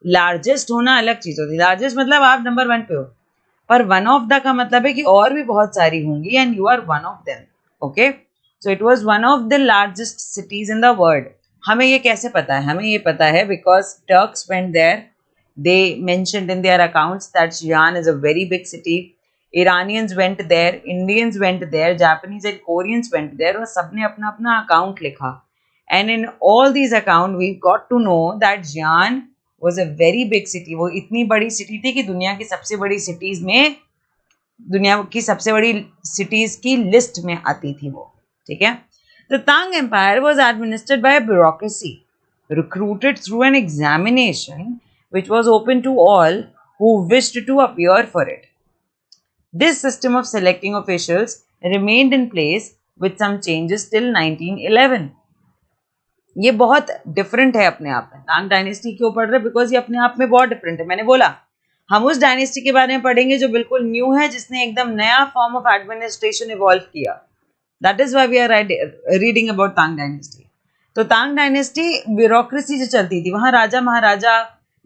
largest होना अलग चीज होती है. Largest मतलब आप नंबर 1 पे हो, पर one of the का मतलब है कि और भी बहुत सारी होंगी and you are one of them. Okay? So it was one of the largest cities in the world. हमें ये कैसे पता है? हमें ये पता है because Turks went there They mentioned in their accounts that Xi'an is a very big city. Iranians went there, Indians went there, Japanese and Koreans went there, और सबने अपना अपना account लिखा. And in all these accounts, we got to know that Xi'an was a very big city. वो इतनी बड़ी city थी कि दुनिया की सबसे बड़ी cities में, दुनिया की सबसे बड़ी cities की list में आती थी वो. ठीक है? The Tang Empire was administered by a bureaucracy recruited through an examination which was open to all who wished to appear for it. This system of selecting officials remained in place with some changes till 1911. ये बहुत different है अपने आप में. तांग dynasty क्यों पढ़ रहे? Because ये अपने आप में बहुत डिफरेंट है. मैंने बोला हम उस डायनेस्टी के बारे में पढ़ेंगे जो बिल्कुल न्यू है, जिसने एकदम नया फॉर्म ऑफ एडमिनिस्ट्रेशन इवॉल्व किया. That is why we are reading about Tang dynasty. तो तांग डायनेस्टी ब्यूरोक्रेसी जो चलती थी, वहां राजा महाराजा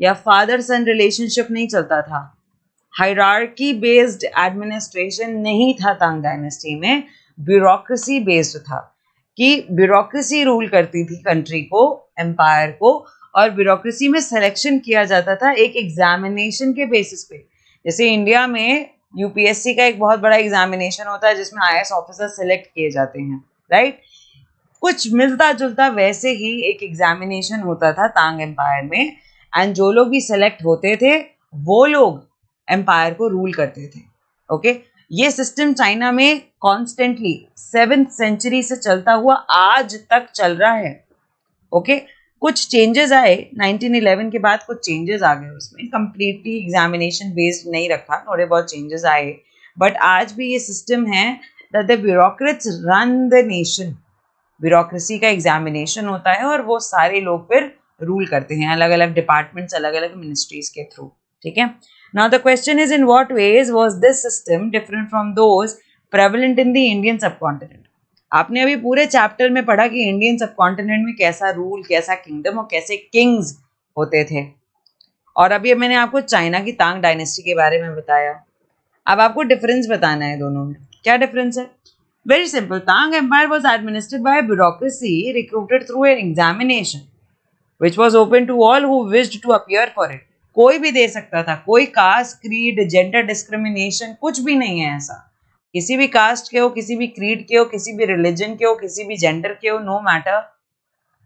या फादर सन रिलेशनशिप नहीं चलता था. हायरार्की बेस्ड एडमिनिस्ट्रेशन नहीं था तांग डायनेस्टी में, ब्यूरोक्रेसी बेस्ड था कि ब्यूरोक्रेसी रूल करती थी कंट्री को, एम्पायर को, और ब्यूरोक्रेसी में सिलेक्शन किया जाता था एक एग्जामिनेशन के बेसिस पे. जैसे इंडिया में यूपीएससी का एक बहुत बड़ा एग्जामिनेशन होता है जिसमें आईएएस ऑफिसर सिलेक्ट किए जाते हैं, राइट? कुछ मिलता जुलता वैसे ही एक एग्जामिनेशन होता था तांग एम्पायर में, एंड जो लोग भी सिलेक्ट होते थे वो लोग एम्पायर को रूल करते थे. ओके, ये सिस्टम चाइना में कॉन्स्टेंटली 7th सेंचुरी से चलता हुआ आज तक चल रहा है. ओके, कुछ चेंजेस आए 1911 के बाद, कुछ चेंजेस आ गए उसमें, कंप्लीटली एग्जामिनेशन बेस्ड नहीं रखा, थोड़े बहुत चेंजेस आए, बट आज भी ये सिस्टम है that the bureaucrats run the nation. Bureaucracy का एग्जामिनेशन होता है और वो सारे लोग फिर रूल करते हैं, अलग अलग डिपार्टमेंट्स, अलग अलग मिनिस्ट्रीज के थ्रू. ठीक है. Now the question is, in what ways was this system different from those prevalent in the Indian subcontinent? आपने अभी पूरे चैप्टर में पढ़ा कि इंडियन सबकॉन्टिनेंट में कैसा रूल, कैसा किंगडम और कैसे किंग्स होते थे, और अभी मैंने आपको चाइना की तांग डायनेस्टी के बारे में बताया. अब आपको डिफरेंस बताना है दोनों में. क्या डिफरेंस है? Very simple. Tang empire was administered by bureaucracy recruited through an examination which was open to all who wished to appear for it. कोई भी दे सकता था, कोई कास्ट, क्रीड, जेंडर डिस्क्रिमिनेशन कुछ भी नहीं है ऐसा. किसी भी कास्ट के हो, किसी भी क्रीड के हो, किसी भी रिलीजन के हो, किसी भी जेंडर के हो, नो मैटर,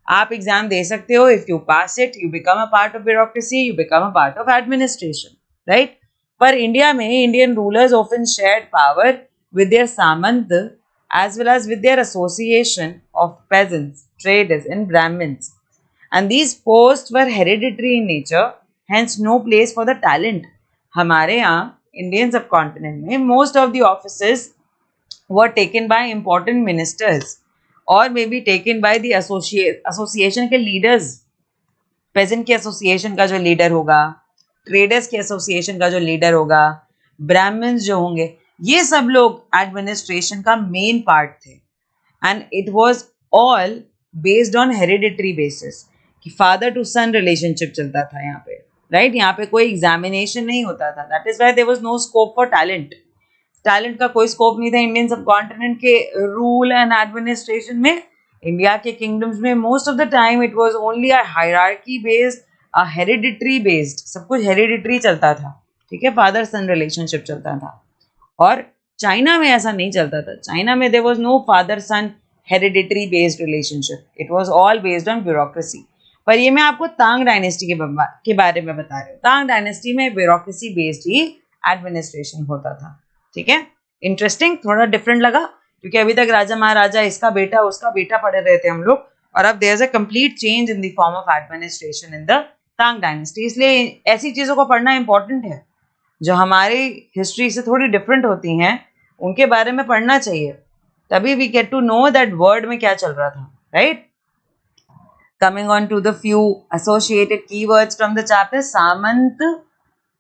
आप एग्जाम दे सकते हो. If you pass it, you become a part of bureaucracy, you become a part of administration, right? पर इंडिया में Indian rulers often shared power with their Samant as well as with their association of peasants, traders and Brahmins. And these posts were hereditary in nature, hence no place for the talent. हमारे यहाँ Indian subcontinent में most of the offices were taken by important ministers or maybe taken by the association के leaders. peasant के association का जो leader होगा, traders के association का जो leader होगा, Brahmins जो होंगे, ये सब लोग एडमिनिस्ट्रेशन का मेन पार्ट थे. And it was all based on hereditary basis कि फादर टू सन रिलेशनशिप चलता था यहाँ पे, राइट? यहाँ पे कोई एग्जामिनेशन नहीं होता था. That is why there was no scope for talent. Talent का कोई स्कोप नहीं था इंडियन सबकॉन्टिनेंट के रूल एंड एडमिनिस्ट्रेशन में. इंडिया के किंगडम्स में most of the time it was only a hierarchy based, a hereditary based, सब कुछ हेरिडिटरी चलता था. ठीक है, फादर सन रिलेशनशिप चलता था. और चाइना में ऐसा नहीं चलता था. चाइना में there was no father son hereditary based relationship, it was all based on bureaucracy. पर ये मैं आपको तांग डायनेस्टी के बारे में बता रही हूँ. तांग डायनेस्टी में ब्यूरोक्रेसी बेस्ड ही एडमिनिस्ट्रेशन होता था. ठीक है, इंटरेस्टिंग, थोड़ा डिफरेंट लगा क्योंकि अभी तक राजा महाराजा, इसका बेटा, उसका बेटा पढ़े रहे थे हम लोग, और अब there is a complete change in the form of administration in the Tang dynasty. इसलिए ऐसी चीजों को पढ़ना इंपॉर्टेंट है जो हमारी हिस्ट्री से थोड़ी डिफरेंट होती हैं, उनके बारे में पढ़ना चाहिए, तभी we get to know that world में क्या चल रहा था, right? Coming on to the few associated keywords from the chapter. Samanta,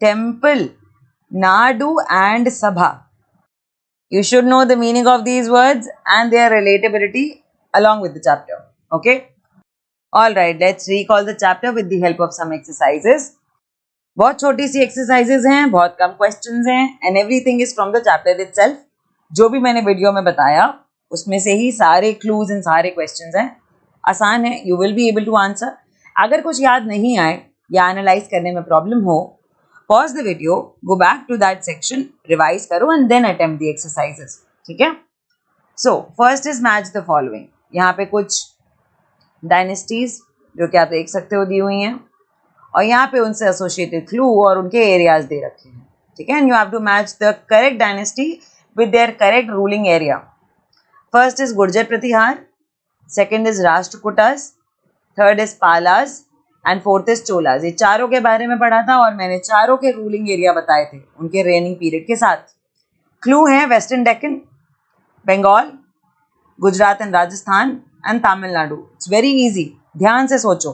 temple, nadu and sabha. You should know the meaning of these words and their relatability along with the chapter. Okay? Alright, let's recall the chapter with the help of some exercises. बहुत छोटी सी exercises हैं, बहुत कम questions हैं, and everything is from the chapter itself. जो भी मैंने video में बताया उसमें से ही सारे क्लूज एंड सारे क्वेश्चंस हैं. आसान है, you will be able to answer. अगर कुछ याद नहीं आए या एनालाइज करने में प्रॉब्लम हो, pause the video, go back to that section, revise करो and then attempt the exercises. ठीक है. So first is match the following. यहाँ पे कुछ डायनेस्टीज जो कि आप देख सकते हो दी हुई हैं, और यहाँ पे उनसे एसोसिएटेड क्लू और उनके एरियाज दे रखे हैं. ठीक है. And you have to match the correct dynasty with their correct ruling area. First is Gurjara Pratihara, second is Rashtrakutas, third is Palas and fourth is Cholas. ये चारों के बारे में पढ़ा था और मैंने चारों के रूलिंग एरिया बताए थे उनके रेनिंग पीरियड के साथ. क्लू है western Deccan, Bengal, Gujarat and Rajasthan and Tamil Nadu. It's very easy. ध्यान से सोचो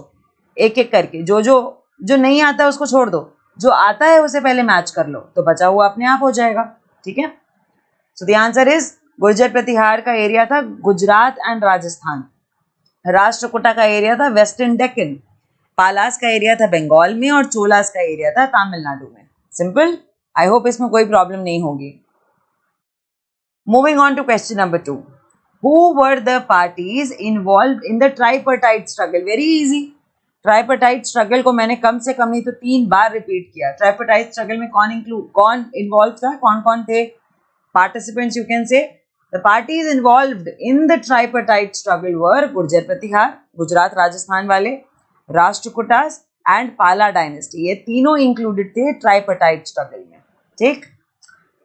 एक एक करके. जो नहीं आता है उसको छोड़ दो, जो आता है उसे पहले मैच कर लो, तो बचा हुआ अपने आप हो जाएगा. ठीक है. So the answer is Gurjara Pratihara का एरिया था गुजरात एंड राजस्थान, राष्ट्रकूटा का एरिया था वेस्टर्न डेक्कन, पालास का एरिया था बंगाल में और चोलास का एरिया था तमिलनाडु में. सिंपल. आई होप इसमें कोई प्रॉब्लम नहीं होगी. Moving on to question number 2. Who were the parties involved in the tripartite struggle? Very easy. Tripartite struggle को मैंने कम से कम नहीं तो 3 बार रिपीट किया. Tripartite struggle में कौन इन्वॉल्व था, कौन कौन थे participants? You can say the parties involved in the tripartite struggle were Gurjar प्रतिहार, गुजरात राजस्थान वाले, राष्ट्रकूटास एंड पाला डायनेस्टी. ये तीनों इंक्लूडेड थे ट्राइपर्टाइट स्ट्रगल में. ठीक.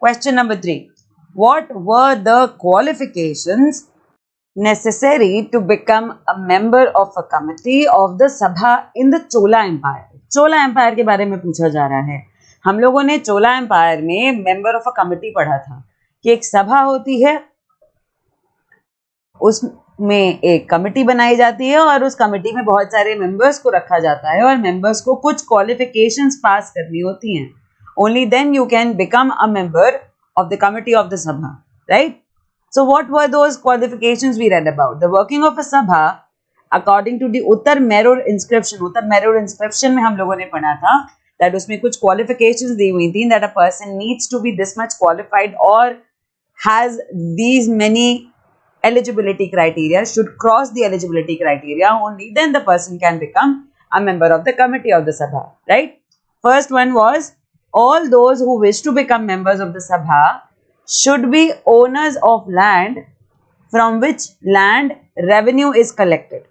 Question number 3. What were the qualifications necessary to become a member of a committee of the Sabha in the Chola Empire? Chola Empire के बारे में पूछा जा रहा है. हम लोगों ने चोला एम्पायर में मेंबर ऑफ अ कमिटी पढ़ा था कि एक सभा होती है, उसमें एक कमिटी बनाई जाती है और उस कमिटी में बहुत सारे मेंबर्स को रखा जाता है और मेंबर्स को कुछ क्वालिफिकेशंस पास करनी होती हैं. Only then you can become a member of the committee of the Sabha, right? So what were those qualifications we read about? The working of a Sabha according to the Uttar Merur inscription. Uttar Merur inscription में हम लोगों ने पढ़ा था that उसमें कुछ qualifications दी हुई थी that a person needs to be this much qualified or has these many eligibility criteria, should cross the eligibility criteria, only then the person can become a member of the committee of the Sabha, right? First one was all those who wish to become members of the Sabha should be owners of land from which land revenue is collected.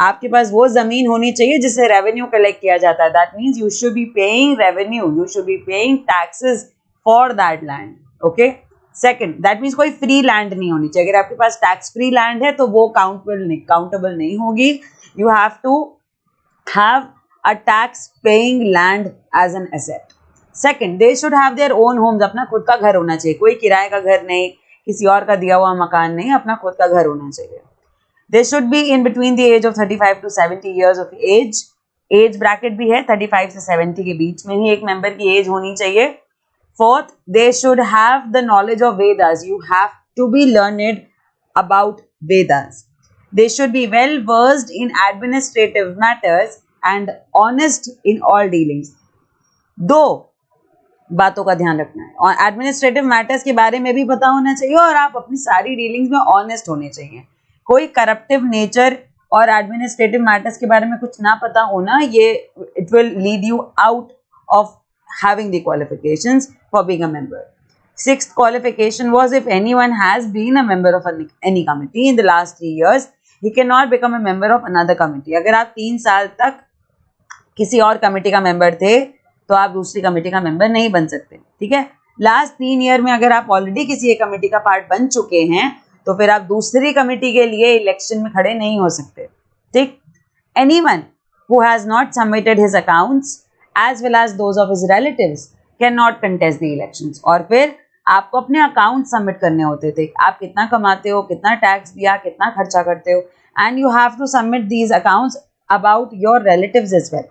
आपके पास वो जमीन होनी चाहिए जिससे revenue collect किया जाता है. That means you should be paying revenue, you should be paying taxes for that land. Okay. Second, that means कोई फ्री लैंड नहीं होनी चाहिए. अगर आपके पास टैक्स फ्री लैंड है तो वो काउंटेबल नहीं होगी. You have to have a tax paying land as an asset. Second, they should have their own homes. अपना खुद का घर होना चाहिए, कोई किराए का घर नहीं, किसी और का दिया हुआ मकान नहीं, अपना खुद का घर होना चाहिए. They should be in between the age of 35 to 70 years of age. Age bracket भी है 35 से 70 के बीच में ही एक मेंबर की एज होनी चाहिए. Fourth, they should have the knowledge of Vedas. You have to be learned about Vedas. They should be well versed in administrative matters and honest in all dealings. दो बातों का ध्यान रखना है, और एडमिनिस्ट्रेटिव मैटर्स के बारे में भी पता होना चाहिए और आप अपनी सारी डीलिंग्स में ऑनेस्ट होने चाहिए. कोई करप्टिव नेचर और एडमिनिस्ट्रेटिव मैटर्स के बारे में कुछ ना पता होना, ये it will lead you out of having the qualifications for being a member. Sixth qualification was if anyone has been a member of any committee in the last 3 years, he cannot become a member of another committee. अगर आप 3 साल तक किसी और committee का member थे तो आप दूसरी कमेटी का मेंबर नहीं बन सकते. ठीक है. लास्ट 3 ईयर में अगर आप ऑलरेडी किसी एक कमेटी का पार्ट बन चुके हैं तो फिर आप दूसरी कमेटी के लिए इलेक्शन में खड़े नहीं हो सकते. ठीक. Anyone who has not submitted his accounts as well as those of his relatives cannot contest the elections. और फिर आपको अपने अकाउंट सबमिट करने होते थे, आप कितना कमाते हो, कितना टैक्स दिया, कितना खर्चा करते हो, and you have to submit these accounts about your relatives as well.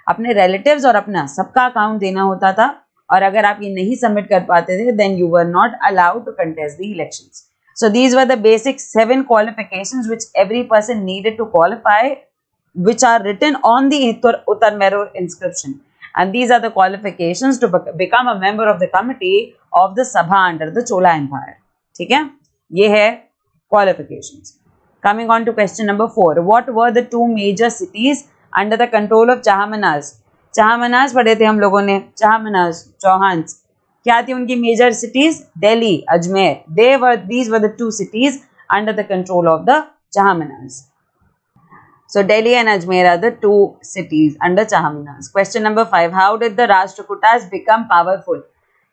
अपने रिलेटिव्स और अपना सबका अकाउंट देना होता था, और अगर आप ये नहीं सबमिट कर पाते थे then you were not allowed to contest the elections. So these were the basic 7 qualifications which every person needed to qualify, which are written on the Uttar Merur inscription. And these are the qualifications to become a member of the committee of the Sabha under the Chola Empire. ठीक है, ये है qualifications. Coming on to question number 4. What were the 2 major cities under the control of Chahamanas चाहमनास पढ़े थे हम लोगों ने, चाहमनास, चौहान्स। क्या थी उनकी major cities? Delhi, Ajmer. These were the two cities under the control of the Chahamanas. So Delhi and Ajmer are the two cities under Chahamanas. Question number 5. How did the Rashtrakutas become powerful?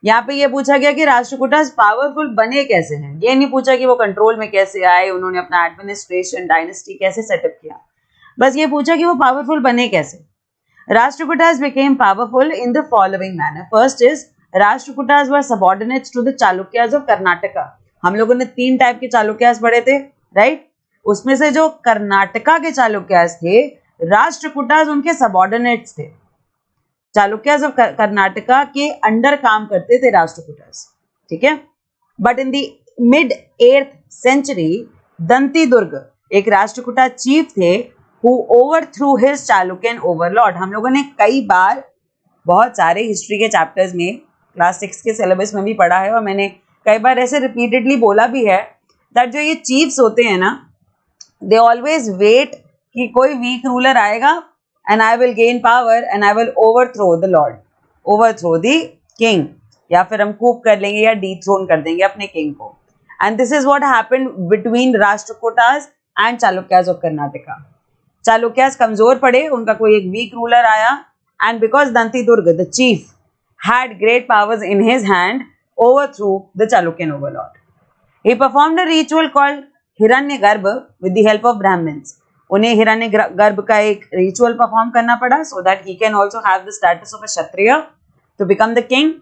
यहाँ पे ये पूछा गया कि Rashtrakutas powerful बने कैसे हैं, ये नहीं पूछा कि वो कंट्रोल में कैसे आए, उन्होंने अपना एडमिनिस्ट्रेशन डायनेस्टी कैसे सेटअप किया, बस ये पूछा कि वो पावरफुल बने कैसे। Rashtrakutas became powerful in the following manner. First is Rashtrakutas were subordinates to the Chalukyas of Karnataka. हम लोगों ने 3 टाइप के चालुक्यास पढ़े थे, राइट? उसमें से जो कर्नाटका के चालुक्यास थे, राष्ट्रकूटास उनके सबऑर्डिनेट्स थे। चालुक्यास ऑफ कर्नाटका के अंडर काम करते थे राष्ट्रकूटास, ठीक है। But in the mid 8th century Dantidurga एक राष्ट्रकूटा चीफ थे who overthrew his Chalukyan overlord. हम लोगों ने कई बार बहुत सारे हिस्ट्री के चैप्टर्स में क्लास 6 के सिलेबस में भी पढ़ा है, और मैंने कई बार ऐसे रिपीटेडली बोला भी है दैट जो ये चीफ्स होते हैं ना, दे ऑलवेज वेट कि कोई वीक रूलर आएगा and I will gain power and I will overthrow the Lord, overthrow the king, या फिर हम कूप कर लेंगे या डीथ्रोन कर देंगे अपने किंग को। And this is what happened between Rashtrakutas and Chalukyas of Karnataka. Chalukyas कमजोर पड़े, उनका कोई एक वीक रूलर आया, and because Danti Durg the chief had great powers in his hand, overthrew the Chalukyan overlord. He performed a ritual called Hiranyagarbha with the help of Brahmins. उन्हें हिरण्यगर्भ का एक ritual perform करना पड़ा so that he can also have the status of a Kshatriya to become the king.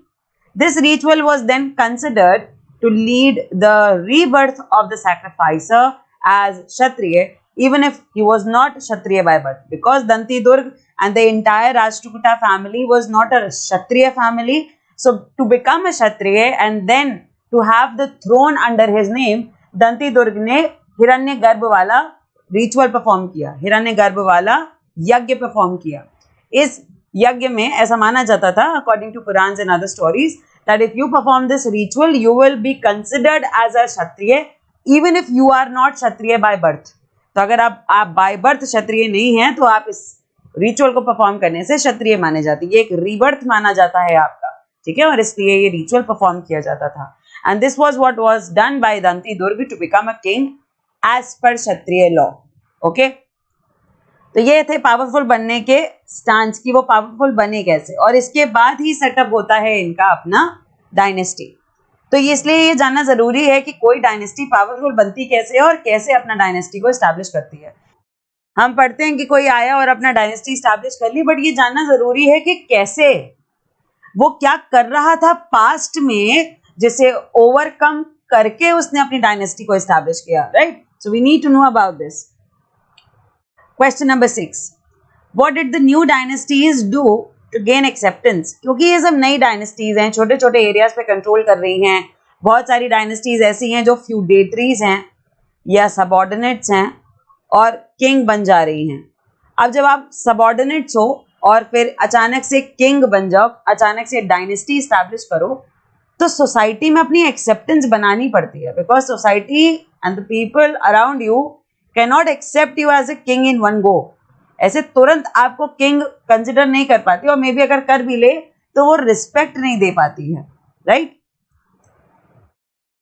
This ritual was then considered to lead the rebirth of the sacrificer as Kshatriya, even if he was not Kshatriya by birth, because Danti Durg and the entire Rashtrakuta family was not a Kshatriya family. So to become a Kshatriya and then to have the throne under his name, Danti Durg ने हिरण्यगर्भ वाला ritual perform किया, हिरण्यगर्भ वाला यज्ञ perform किया। इस यज्ञ में ऐसा माना जाता था, according to Puranas and other stories, that if you perform this ritual you will be considered as a Kshatriya even if you are not Kshatriya by birth. तो अगर आप बाय बर्थ क्षत्रिय नहीं हैं तो आप इस रिचुअल को परफॉर्म करने से क्षत्रिय माने जाते हैं, ये एक रीबर्थ माना जाता है आपका, ठीक है, और इसलिए ये रिचुअल परफॉर्म किया जाता था। And this was what was done by Dantidurga to become a king as per kshatriya law. Okay, तो ये थे पावरफुल बनने के स्टांस की, वो पावरफुल बने कैसे, और इसके बाद ही सेटअप होता है इनका अपना डायनेस्टी। तो इसलिए ये जानना जरूरी है कि कोई डायनेस्टी पावरफुल बनती कैसे और कैसे अपना डायनेस्टी को एस्टैब्लिश करती है। हम पढ़ते हैं कि कोई आया और अपना डायनेस्टी एस्टैब्लिश कर ली, बट ये जानना जरूरी है कि कैसे, वो क्या कर रहा था पास्ट में जिसे ओवरकम करके उसने अपनी डायनेस्टी को एस्टैब्लिश किया, right? So we need to know about this. Question number 6, what did the new dynasties do to gain acceptance? क्योंकि ये सब नई डायनेस्टीज हैं, छोटे छोटे एरियाज पे कंट्रोल कर रही हैं। बहुत सारी डायनेस्टीज ऐसी हैं जो फ्यूडेटरीज हैं या सबऑर्डिनेट्स हैं और किंग बन जा रही हैं। अब जब आप सबऑर्डिनेट्स हो और फिर अचानक से किंग बन जाओ, अचानक से डायनेस्टी इस्टेब्लिश करो, तो सोसाइटी में अपनी एक्सेप्टेंस बनानी पड़ती है, because society and the people around you can not accept you as a king in one go. ऐसे तुरंत आपको किंग कंसिडर नहीं कर पाती, और मे बी अगर कर भी ले तो वो रिस्पेक्ट नहीं दे पाती है, राइट?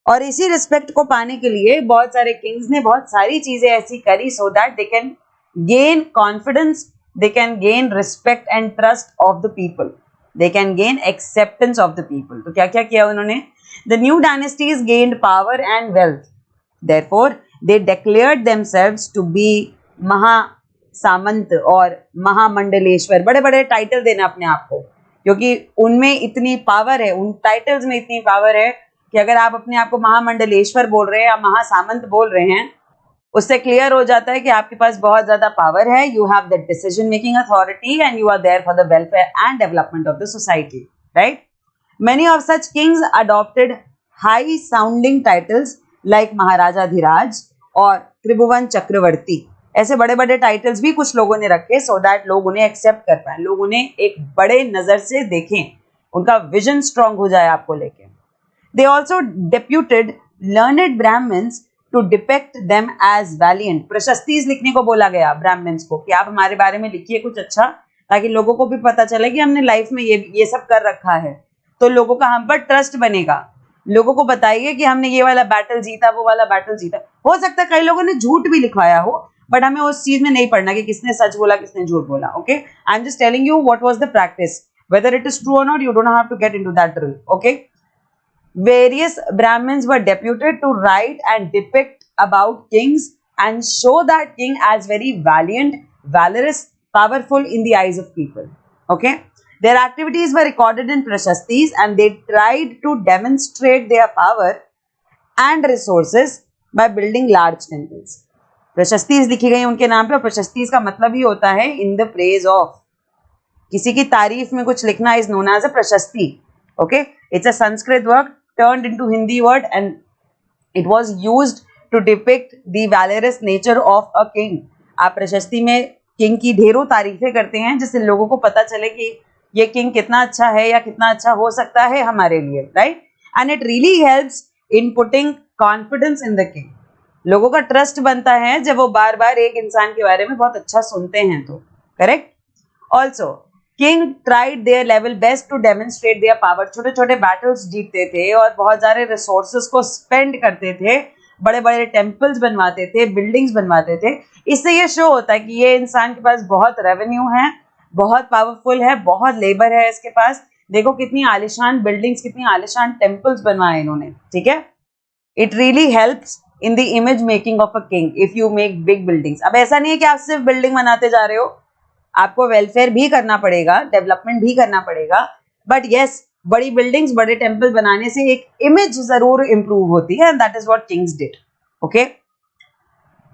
और इसी रिस्पेक्ट को पाने के लिए बहुत सारे किंग्स ने बहुत सारी चीजें ऐसी करी so that they can gain confidence, they can gain respect and trust of the people, they can gain acceptance of the people. तो क्या क्या किया उन्होंने? The new dynasties gained power and wealth, therefore they declared themselves to be महासामंत और महामंडलेश्वर। बड़े बड़े title देना अपने आप को, क्योंकि उनमें इतनी पावर है, उन टाइटल्स में इतनी पावर है कि अगर आप अपने आप को महामंडलेश्वर बोल रहे हैं या महासामंत बोल रहे हैं, उससे क्लियर हो जाता है कि आपके पास बहुत ज्यादा पावर है, you have the decision making authority and you are there for the welfare and development of the society, right? Many of such kings adopted high sounding titles like maharajadhiraja और त्रिभुवन चक्रवर्ती। ऐसे बड़े बड़े टाइटल्स भी कुछ लोगों ने रखे सो दैट लोग उन्हें एक्सेप्ट कर पाए, लोग उन्हें एक बड़े नजर से देखें, उनका विजन स्ट्रांग हो जाए आपको लेके। They also deputed learned Brahmans to depict them as valiant. Prashastis लिखने को बोला गया ब्राह्मण्स को कि आप हमारे बारे में लिखिए कुछ अच्छा, ताकि लोगों को भी पता चले कि हमने लाइफ में ये सब कर रखा है, तो लोगों का हम पर ट्रस्ट बनेगा। लोगों को बताइए कि हमने ये वाला बैटल जीता, वो वाला बैटल जीता। हो सकता है कई लोगों ने झूठ भी लिखवाया हो, बट हमें उस चीज में नहीं पढ़ना कि किसने सच बोला किसने झूठ बोला। Okay, I am just telling you what was the practice, whether it is true or not, you don't have to get into that drill. Okay, various Brahmins were deputed to write and depict about kings and show that king as very valiant, valorous, powerful in the eyes of people. Okay, their activities were recorded in prashastis and they tried to demonstrate their power and resources by building large temples. प्रशस्तिस लिखी गई उनके नाम पे, और प्रशस्तिस का मतलब ही होता है इन द प्रेज ऑफ, किसी की तारीफ में कुछ लिखना is known as a prashasti. Okay, it's a Sanskrit word turned into Hindi word and it was used to depict the valorous nature of a king. आप प्रशस्ति में किंग की ढेरों तारीफें करते हैं जिससे लोगों को पता चले कि ये किंग कितना अच्छा है या कितना अच्छा हो सकता है हमारे लिए, right? And it really helps in putting confidence in the king. लोगों का ट्रस्ट बनता है जब वो बार बार एक इंसान के बारे में बहुत अच्छा सुनते हैं, तो correct. Also king tried their level best to demonstrate their power. छोटे छोटे बैटल्स जीतते थे और बहुत सारे रिसोर्सेज को स्पेंड करते थे, बड़े बड़े टेम्पल्स बनवाते थे, बिल्डिंग्स बनवाते थे। इससे ये शो होता है कि ये इंसान के पास बहुत रेवेन्यू है, बहुत पावरफुल है, बहुत लेबर है इसके पास। देखो कितनी आलिशान बिल्डिंग्स, कितनी आलिशान टेम्पल्स बनवाए इन्होंने, ठीक है। It really helps in the image making of a king if you make big buildings. अब ऐसा नहीं है कि आप सिर्फ बिल्डिंग बनाते जा रहे हो, आपको वेलफेयर भी करना पड़ेगा, डेवलपमेंट भी करना पड़ेगा, बट यस, बड़ी बिल्डिंग्स, बड़े टेम्पल बनाने से एक इमेज जरूर इंप्रूव होती है, and that is what Kings did. Okay,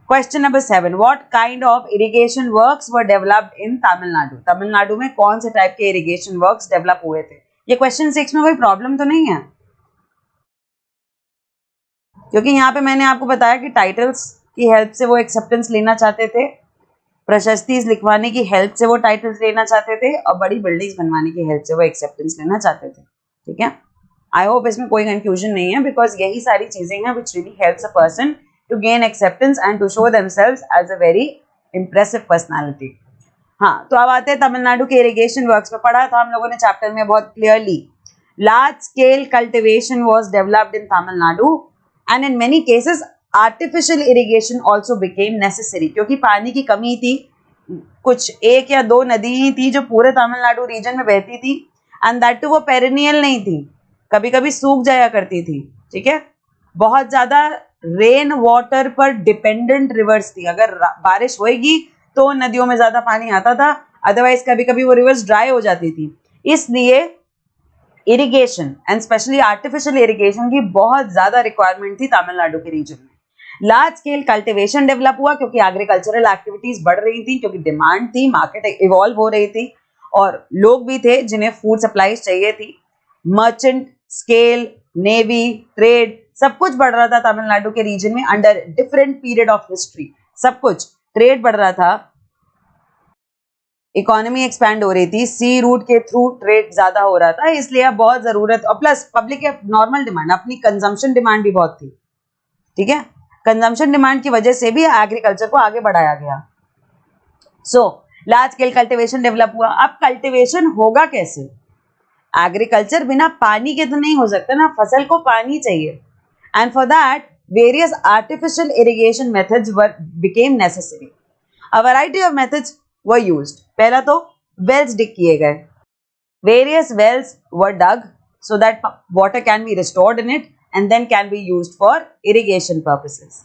question number 7, what kind of irrigation works were developed in Tamil Nadu. Tamil Nadu में कौन से टाइप के इरिगेशन वर्क्स डेवलप हुए थे? ये क्वेश्चन 6 में कोई प्रॉब्लम तो नहीं है, क्योंकि यहाँ पे मैंने आपको बताया कि टाइटल्स की हेल्प से वो एक्सेप्टेंस लेना चाहते थे, प्रशस्तिस लिखवाने की हेल्प से वो टाइटल्स लेना चाहते थे, और बड़ी बिल्डिंग्स बनवाने की हेल्प से वो एक्सेप्टेंस लेना चाहते थे, ठीक है। आई होप इसमें कोई कंफ्यूजन नहीं है, बिकॉज यही सारी चीजें हैं which really helps a person to gain acceptance and to show themselves as a very impressive personality. हाँ, तो अब आते हैं तमिलनाडु के इरिगेशन वर्क्स पे। पढ़ा था हम लोगों ने चैप्टर में बहुत clearly, large scale cultivation was developed in Tamil Nadu and in many cases artificial irrigation also became necessary, क्योंकि पानी की कमी थी। कुछ 1 या 2 नदी ही थी जो पूरे तमिलनाडु रीजन में बहती थी, एंड दैट टू वो पेरिनियल नहीं थी, कभी कभी सूख जाया करती थी, ठीक है। बहुत ज्यादा रेन वाटर पर डिपेंडेंट रिवर्स थी, अगर बारिश होएगी तो नदियों में ज्यादा पानी आता था, अदरवाइज कभी कभी वो रिवर्स ड्राई हो जाती थी। इसलिए irrigation and specially artificial irrigation की बहुत ज्यादा रिक्वायरमेंट थी तमिलनाडु के रीजन में। लार्ज स्केल कल्टिवेशन डेवलप हुआ क्योंकि एग्रीकल्चरल एक्टिविटीज बढ़ रही थी, क्योंकि डिमांड थी, मार्केट इवॉल्व हो रही थी, और लोग भी थे जिन्हें फूड सप्लाईज चाहिए थी। मर्चेंट स्केल, नेवी, ट्रेड, सब कुछ बढ़ रहा था तमिलनाडु के रीजन में under different period of history. सब कुछ, ट्रेड बढ़ रहा था, इकोनॉमी एक्सपैंड हो रही थी, सी रूट के थ्रू ट्रेड ज्यादा हो रहा था, इसलिए अब बहुत जरूरत, और प्लस पब्लिक के नॉर्मल डिमांड, अपनी कंजम्पशन डिमांड भी बहुत थी, ठीक है। कंजम्पशन डिमांड की वजह से भी एग्रीकल्चर को आगे बढ़ाया गया। So large scale cultivation develop हुआ। अब कल्टिवेशन होगा कैसे? एग्रीकल्चर बिना पानी के तो नहीं हो सकता ना, फसल को पानी चाहिए, and for that various artificial irrigation methods became necessary. A variety of methods were used. पहला तो wells dig किए गए, various wells were dug so that water can be restored in it and then can be used for irrigation purposes.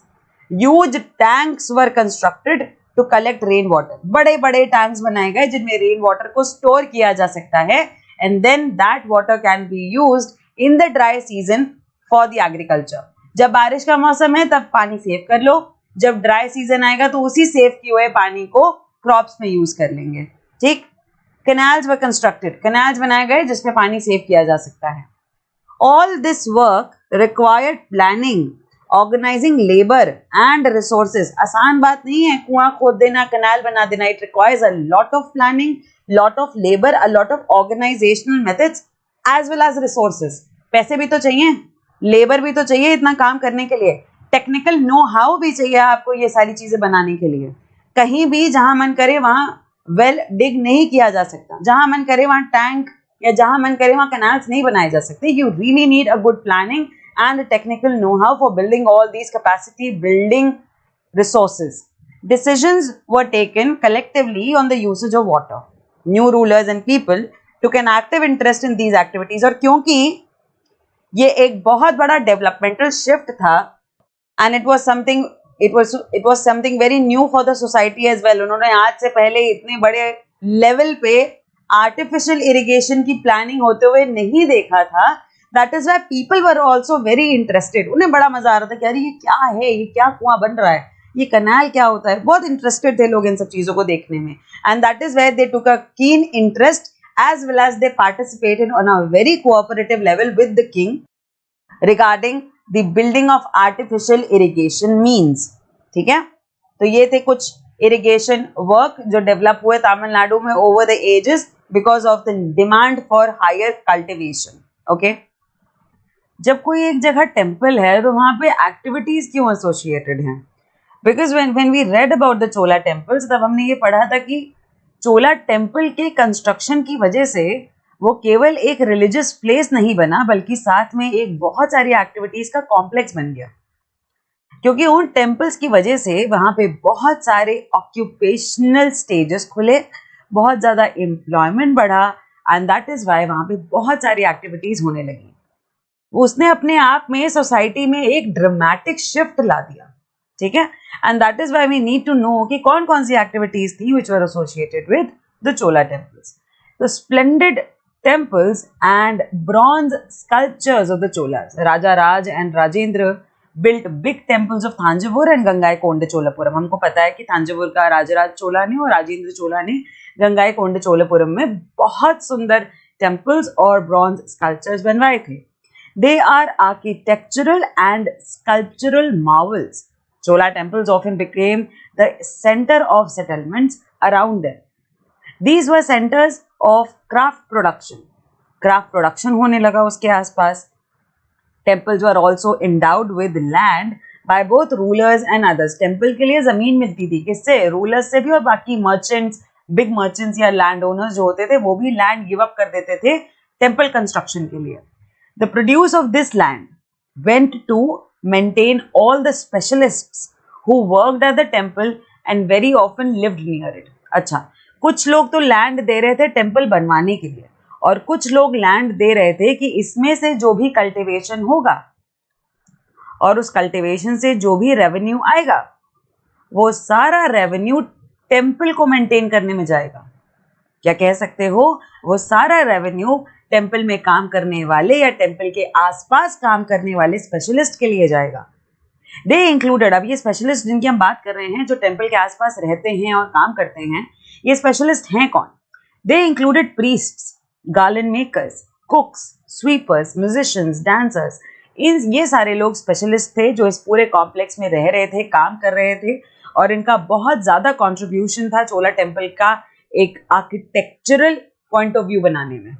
Huge tanks were constructed to collect rain water. बड़े बड़े tanks बनाए गए जिनमें rain water को store किया जा सकता है, and then that water can be used in the dry season for the agriculture. जब बारिश का मौसम है तब पानी सेव कर लो, जब ड्राई सीजन आएगा तो उसी सेव किए हुए पानी को क्रॉप्स में यूज कर लेंगे, ठीक। कैनाल्स वर कंस्ट्रक्टेड, कैनाल्स बनाए गए जिसमें पानी सेव किया जा सकता है। All this work required planning, organising labour and resources. आसान बात नहीं है कुआं खोद देना, कैनाल बना देना। It requires a lot of planning, lot of labour, a lot of organisational methods as well as resources. पैसे भी तो चाहिए, लेबर भी तो चाहिए इतना काम करने के लिए, टेक्निकल नो हाउ भी चाहिए आपको ये सारी चीजें बनाने के लिए। कहीं भी जहां मन करे वहां वेल डिग नहीं किया जा सकता, जहां मन करे वहां टैंक या जहां मन करे वहां कैनाल्स नहीं बनाए जा सकते. You really need a good planning and a technical know-how for building all these capacity building resources. Decisions were taken collectively on the usage of water. New rulers and people took an active interest in these activities. और क्योंकि ये एक बहुत बड़ा developmental shift था and it was something very new for the society as well. उन्होंने आज से पहले इतने बड़े level पे artificial irrigation की planning होते हुए नहीं देखा था. That is why people were also very interested. उन्हें बड़ा मजा आ रहा था कि अरे ये क्या है, ये क्या कुआं बन रहा है, ये कनाल क्या होता है. बहुत इंटरेस्टेड थे लोग इन सब चीजों को देखने में. And that is where they took a keen interest as well as they participated on a very cooperative level with the king regarding the building of artificial irrigation means. ठीक है, तो ये थे कुछ irrigation work जो develop हुए तमिलनाडु में over the ages because of the demand for higher cultivation. Okay. जब कोई एक जगह टेम्पल है तो वहां पे एक्टिविटीज क्यों एसोसिएटेड हैं? Because when we read about the Chola temples, तब हमने ये पढ़ा था कि चोला टेम्पल के कंस्ट्रक्शन की वजह से वो केवल एक रिलीजियस प्लेस नहीं बना, बल्कि साथ में एक बहुत सारी एक्टिविटीज का कॉम्प्लेक्स बन गया. क्योंकि उन टेम्पल्स की वजह से वहां पे बहुत सारे ऑक्यूपेशनल स्टेजेस खुले, बहुत ज्यादा एम्प्लॉयमेंट बढ़ा, एंड दैट इज वाई वहां पे बहुत सारी एक्टिविटीज होने लगी. उसने अपने आप में सोसाइटी में एक ड्रामेटिक शिफ्ट ला दिया. ठीक है, and that is why we need to know कि कौन कौन सी एक्टिविटीज थी which were associated with the Chola temples. The splendid temples and bronze sculptures of the Cholas. Raja Raja and Rajendra built big temples of Thanjavur and Gangaikonda Cholapuram. हमको पता है कि थांजावुर का राजराज चोला ने और राजेंद्र चोला ने गंगाईकोंड चोलापुरम में बहुत सुंदर टेम्पल्स और ब्रॉन्ज स्कल्पचर्स बनवाए थे. They are architectural and sculptural marvels. Chola temples often became the center of settlements around them. These were centers of craft production. Craft production होने लगा उसके आसपास. Temples were also endowed with land by both rulers and others. Temple के लिए जमीन मिलती थी, किससे? Rulers से भी, और बाकी merchants, big merchants या land owners जो होते थे वो भी land give up कर देते थे temple construction के लिए. The produce of this land went to maintain all the specialists who worked at the temple and very often lived near it. अच्छा, कुछ लोग तो लैंड दे रहे थे टेम्पल बनवाने के लिए, और कुछ लोग लैंड दे रहे थे कि इसमें से जो भी कल्टिवेशन होगा और उस कल्टिवेशन से जो भी रेवेन्यू आएगा वो सारा रेवेन्यू टेम्पल को मेंटेन करने में जाएगा. क्या कह सकते हो? वो सारा रेवेन्यू टेम्पल में काम करने वाले या टेम्पल के आसपास काम करने वाले स्पेशलिस्ट के लिए जाएगा. दे इंक्लूडेड, अब ये स्पेशलिस्ट जिनकी हम बात कर रहे हैं जो टेम्पल के आसपास रहते हैं और काम करते हैं, ये स्पेशलिस्ट हैं कौन? They included priests, garland makers, cooks, sweepers, musicians, dancers. ये सारे लोग स्पेशलिस्ट थे जो इस पूरे कॉम्प्लेक्स में रह रहे थे, काम कर रहे थे, और इनका बहुत ज्यादा कॉन्ट्रीब्यूशन था चोला टेम्पल का एक आर्किटेक्चरल पॉइंट ऑफ व्यू बनाने में.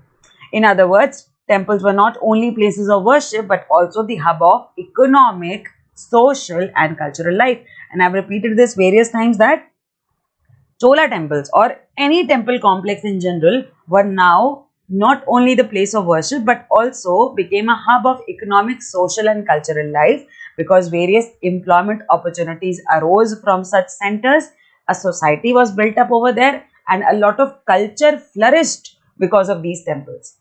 In other words, temples were not only places of worship but also the hub of economic, social and cultural life. And I've repeated this various times that Chola temples or any temple complex in general were now not only the place of worship but also became a hub of economic, social and cultural life because various employment opportunities arose from such centers. A society was built up over there and a lot of culture flourished because of these temples.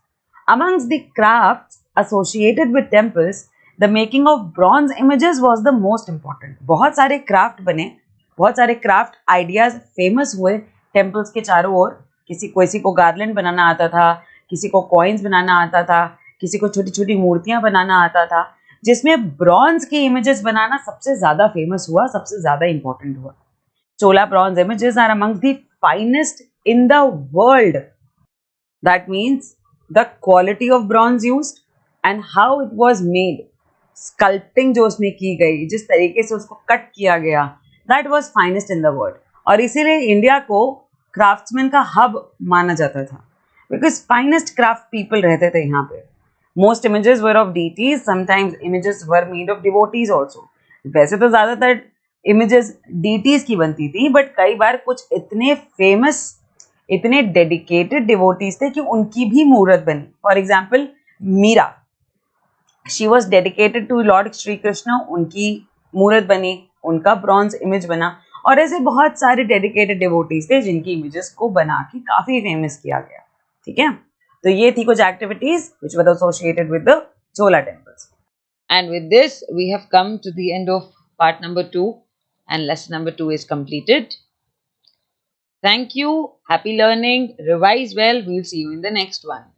Amongst the crafts associated with temples, the making of bronze images was the most important. बहुत सारे craft बने, बहुत सारे craft ideas famous हुए temples के चारों ओर. किसी को गार्लैंड बनाना आता था, किसी को कॉइन्स बनाना आता था, किसी को छोटी छोटी मूर्तियां बनाना आता था, जिसमें ब्रॉन्ज की इमेजेस बनाना सबसे ज्यादा फेमस हुआ, सबसे ज्यादा इंपॉर्टेंट हुआ. Chola bronze images are amongst the finest in the world. That means the quality of bronze used and how it was made, sculpting जो उसमें की गई, जिस तरीके से उसको कट किया गया, that was finest in the world. और इसीलिए इंडिया को क्राफ्ट्समैन का हब माना जाता था because finest craft people रहते थे यहाँ पे. Most images were of deities, sometimes images were made of devotees also. वैसे तो ज़्यादातर images deities की बनती थी, but कई बार कुछ इतने famous इतने डेडिकेटेड डिवोटीज थे कि उनकी भी मूर्त बनी. For example Meera, she was dedicated to lord Shri Krishna, उनकी मूर्त बनी, उनका ब्रॉन्ज इमेज बना. और ऐसे बहुत सारे डेडिकेटेड डिवोटीज थे जिनकी इमेजेस को बना के काफी फेमस किया गया. ठीक है, तो ये थी कुछ activities which were associated with the Chola temples. And with this, we have come to the end of part number 2, and lesson number 2 is completed. Thank you. Happy learning. Revise well. We'll see you in the next one.